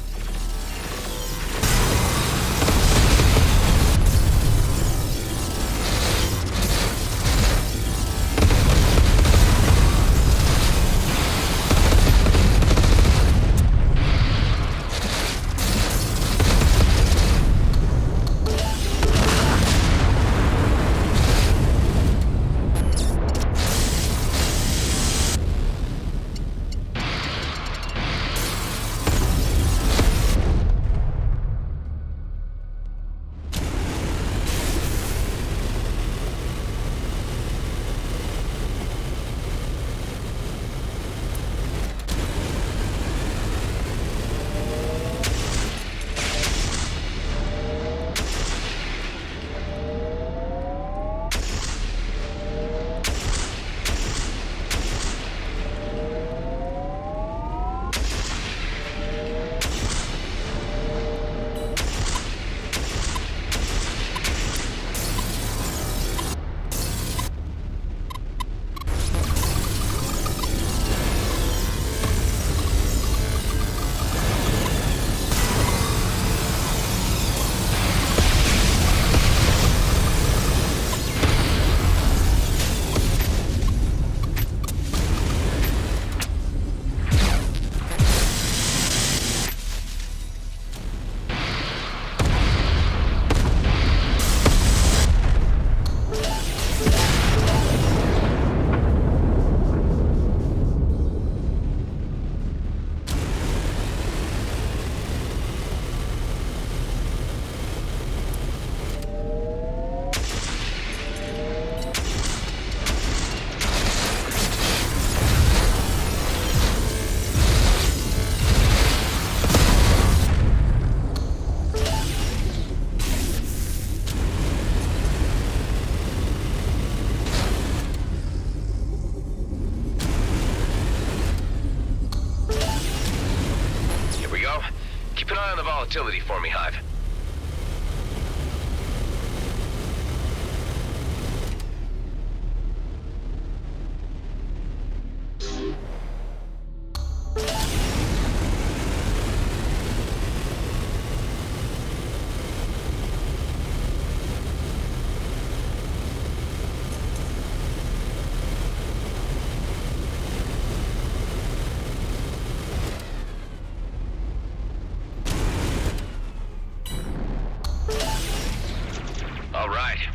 Keep an eye on the volatility for me, Hive.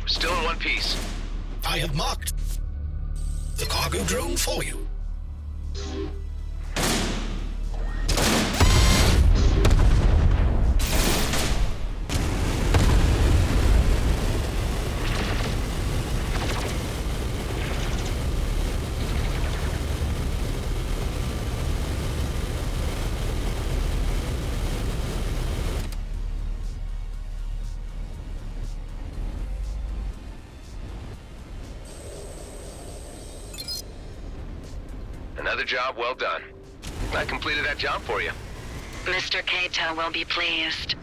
We're still in one piece. I have marked the cargo drone for you. Another job well done. I completed that job for you. Mr. Kato will be pleased.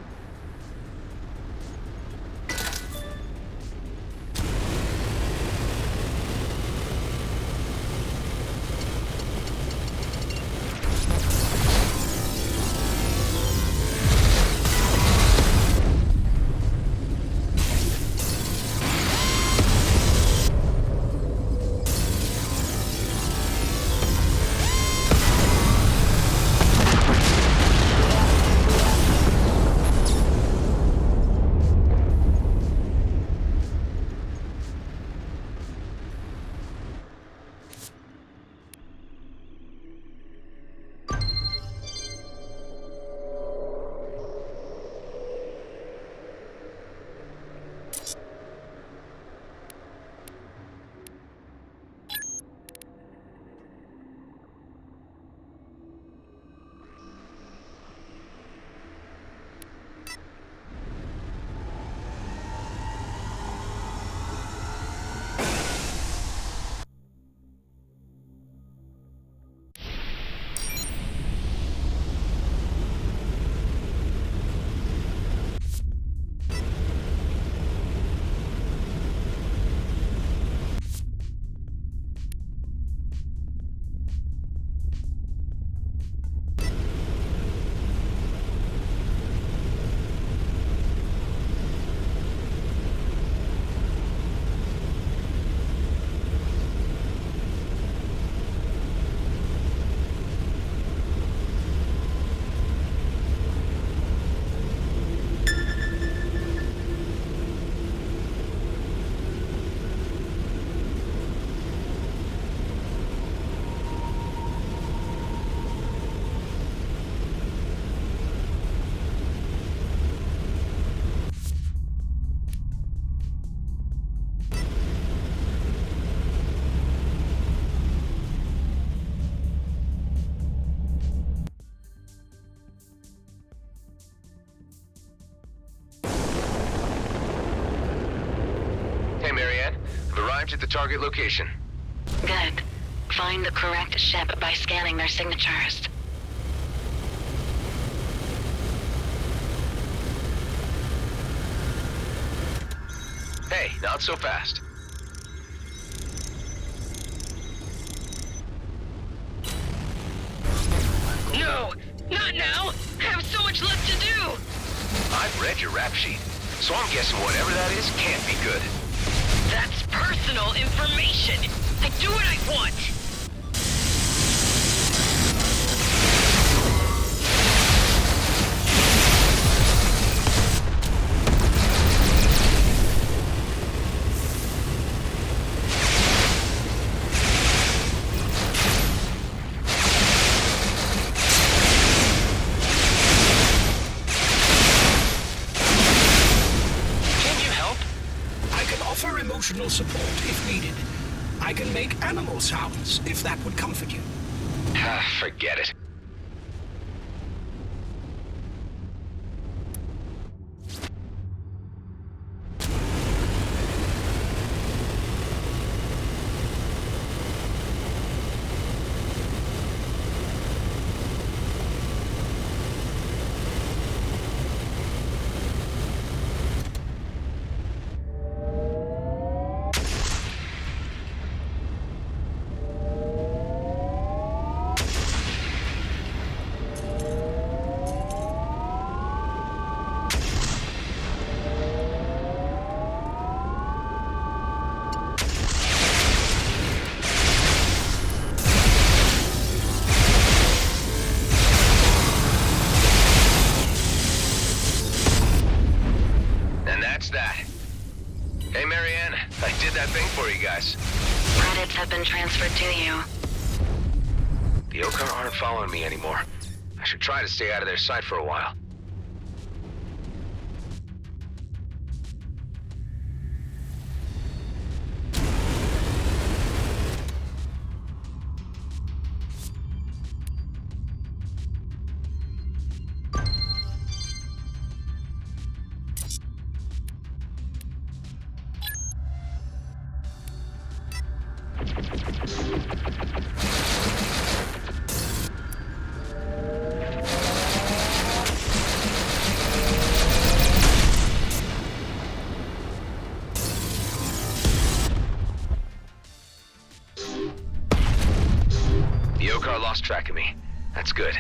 Marianne. I've arrived at the target location. Good. Find the correct ship by scanning their signatures. Hey, not so fast. No! Not now! I have so much left to do! I've read your rap sheet, so I'm guessing whatever that is can't be good. That's personal information! I do what I want! Emotional support if needed. I can make animal sounds if that would comfort you. Forget it. Hey, Marianne, I did that thing for you guys. Credits have been transferred to you. The Okar aren't following me anymore. I should try to stay out of their sight for a while. The Okar lost track of me. That's good.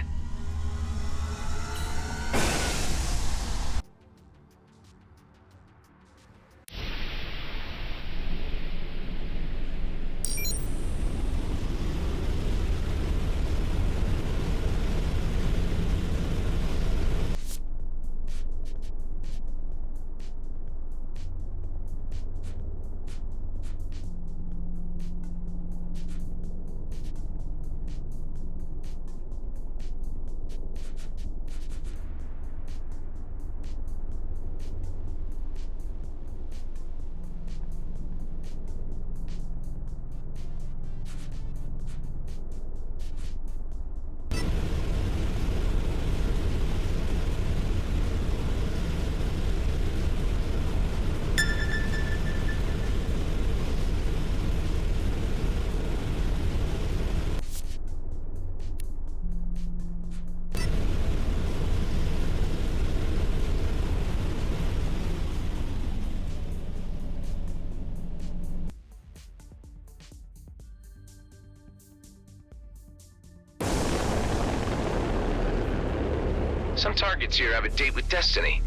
Some targets here have a date with destiny.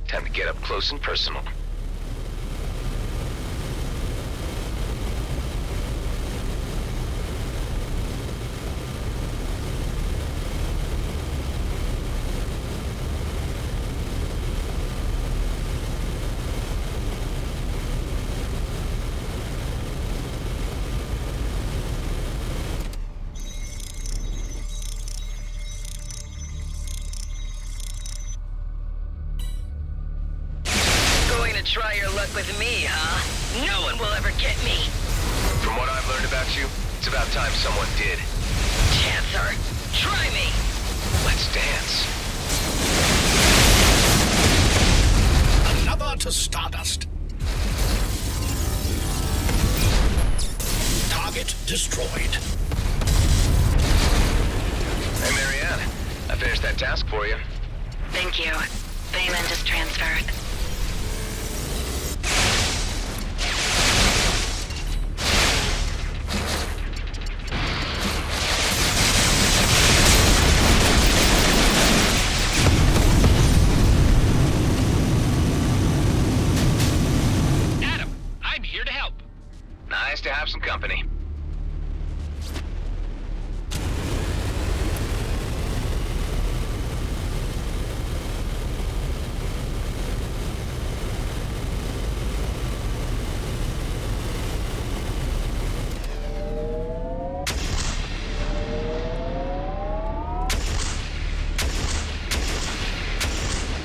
Time to get up close and personal. Try your luck with me, huh? No one will ever get me! From what I've learned about you, it's about time someone did. Chancer, try me! Let's dance. Another to Stardust. target destroyed. Hey, Marianne. I finished that task for you. Thank you. Payment is transferred. Adam, I'm here to help. Nice to have some company.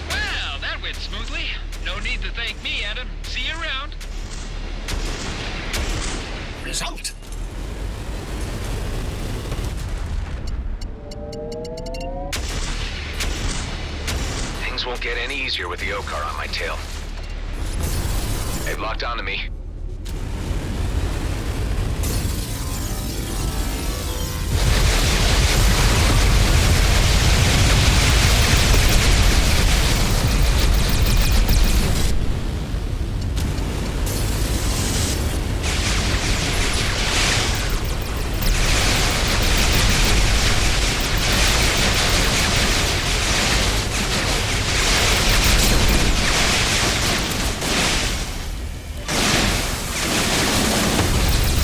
Well, that went smoothly. No need to thank me, Adam. See you around. Result. Things won't get any easier with the O-car on my tail. They've locked onto me.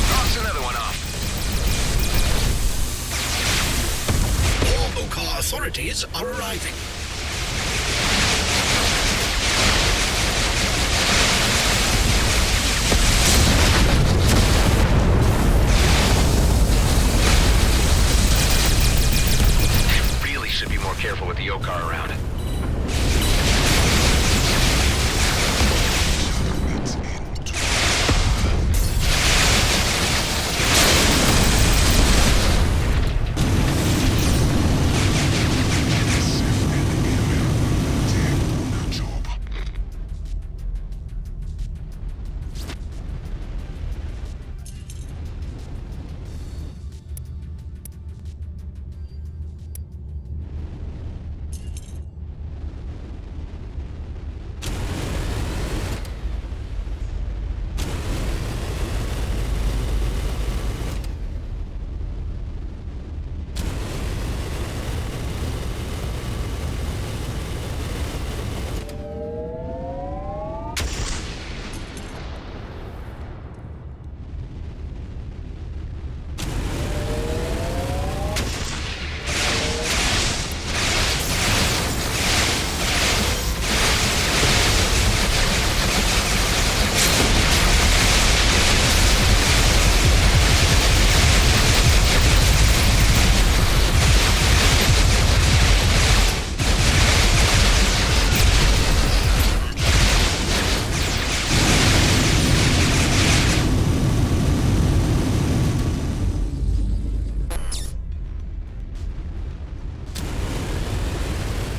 Knocks another one off. More Okar authorities are arriving. Really should be more careful with the O-car around.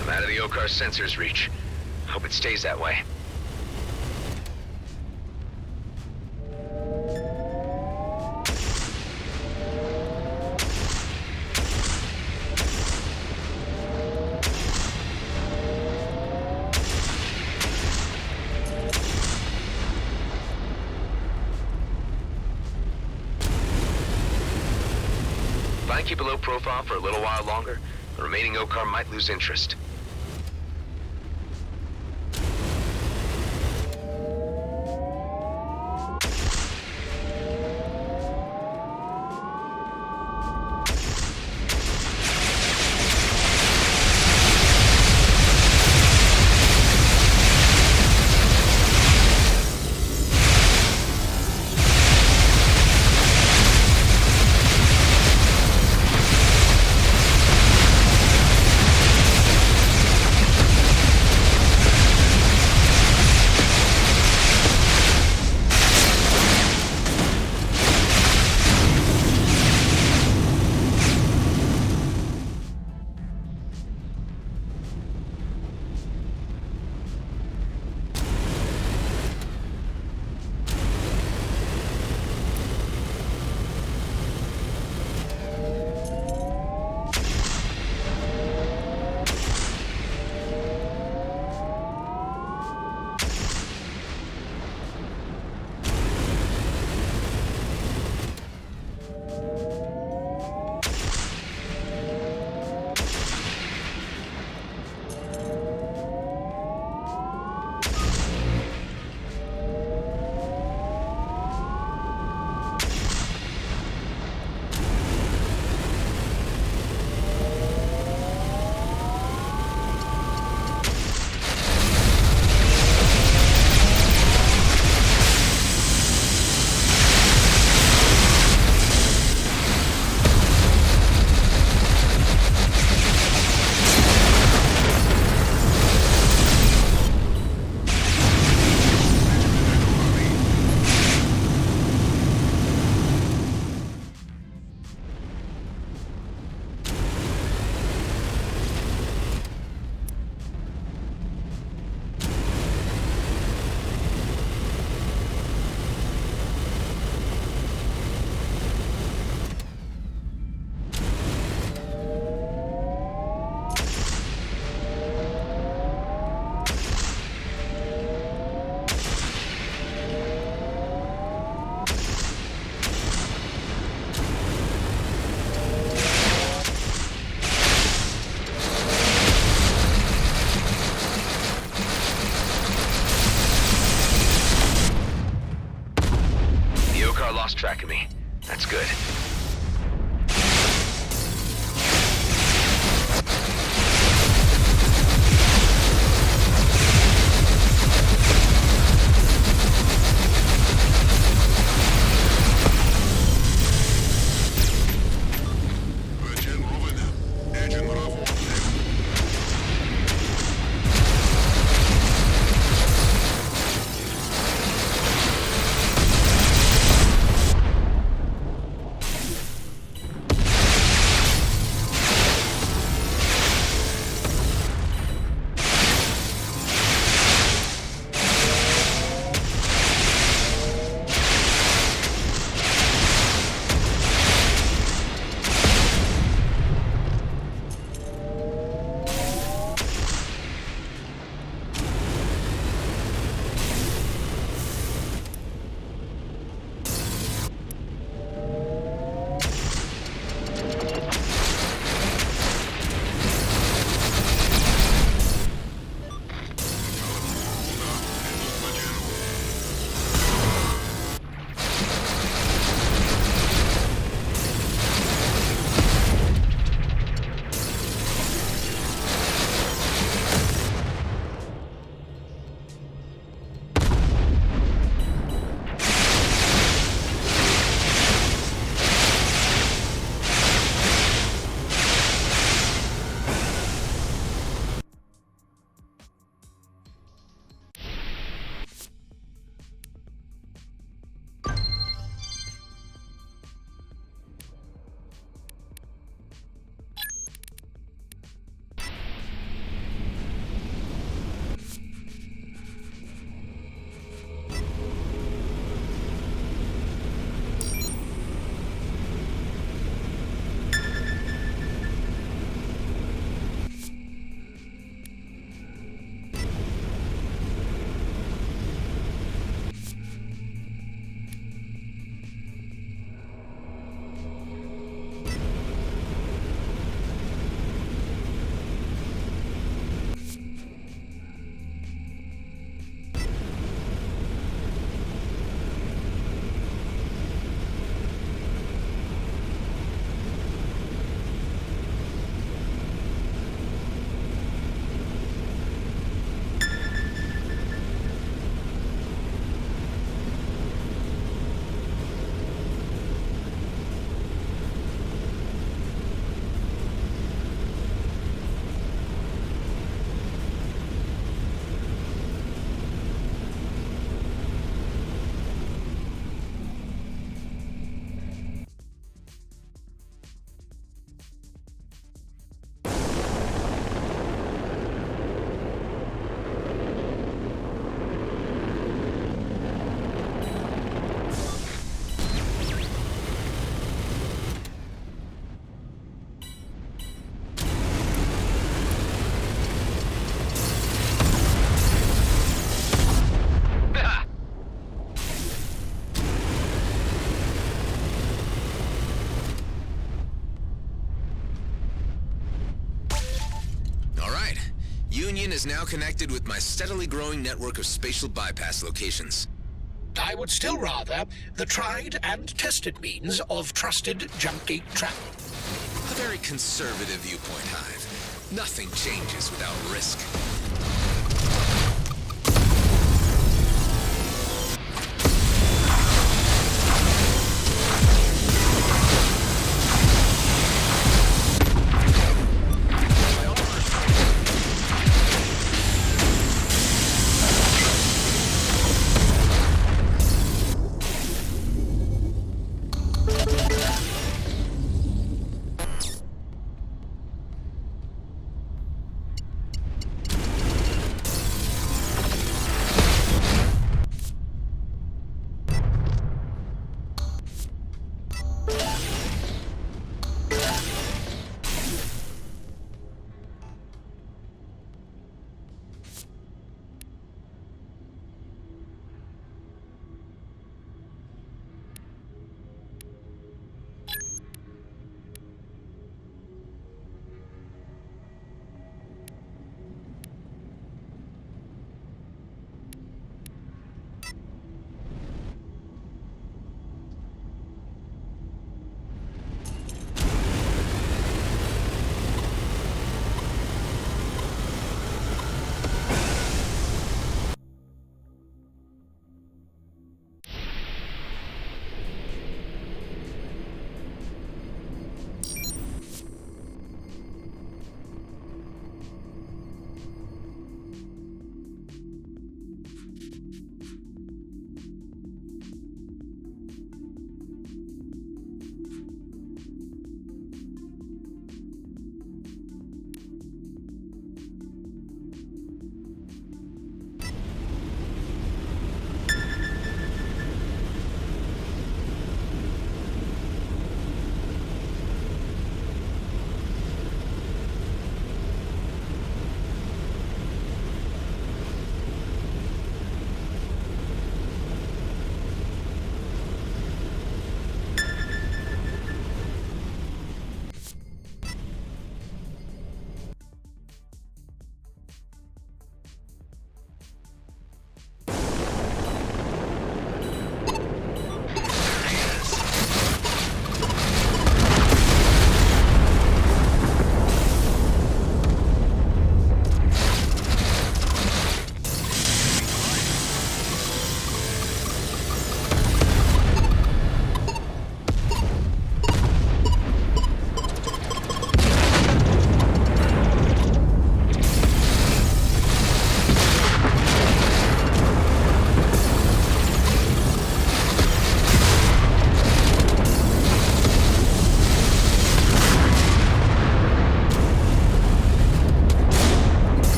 I'm out of the O-car sensor's reach. Hope it stays that way. If I keep a low profile for a little while longer, the remaining O-car might lose interest. track of me. That's good. Union is now connected with my steadily growing network of spatial bypass locations. I would still rather the tried and tested means of trusted jump gate travel. A very conservative viewpoint, Hive. Nothing changes without risk.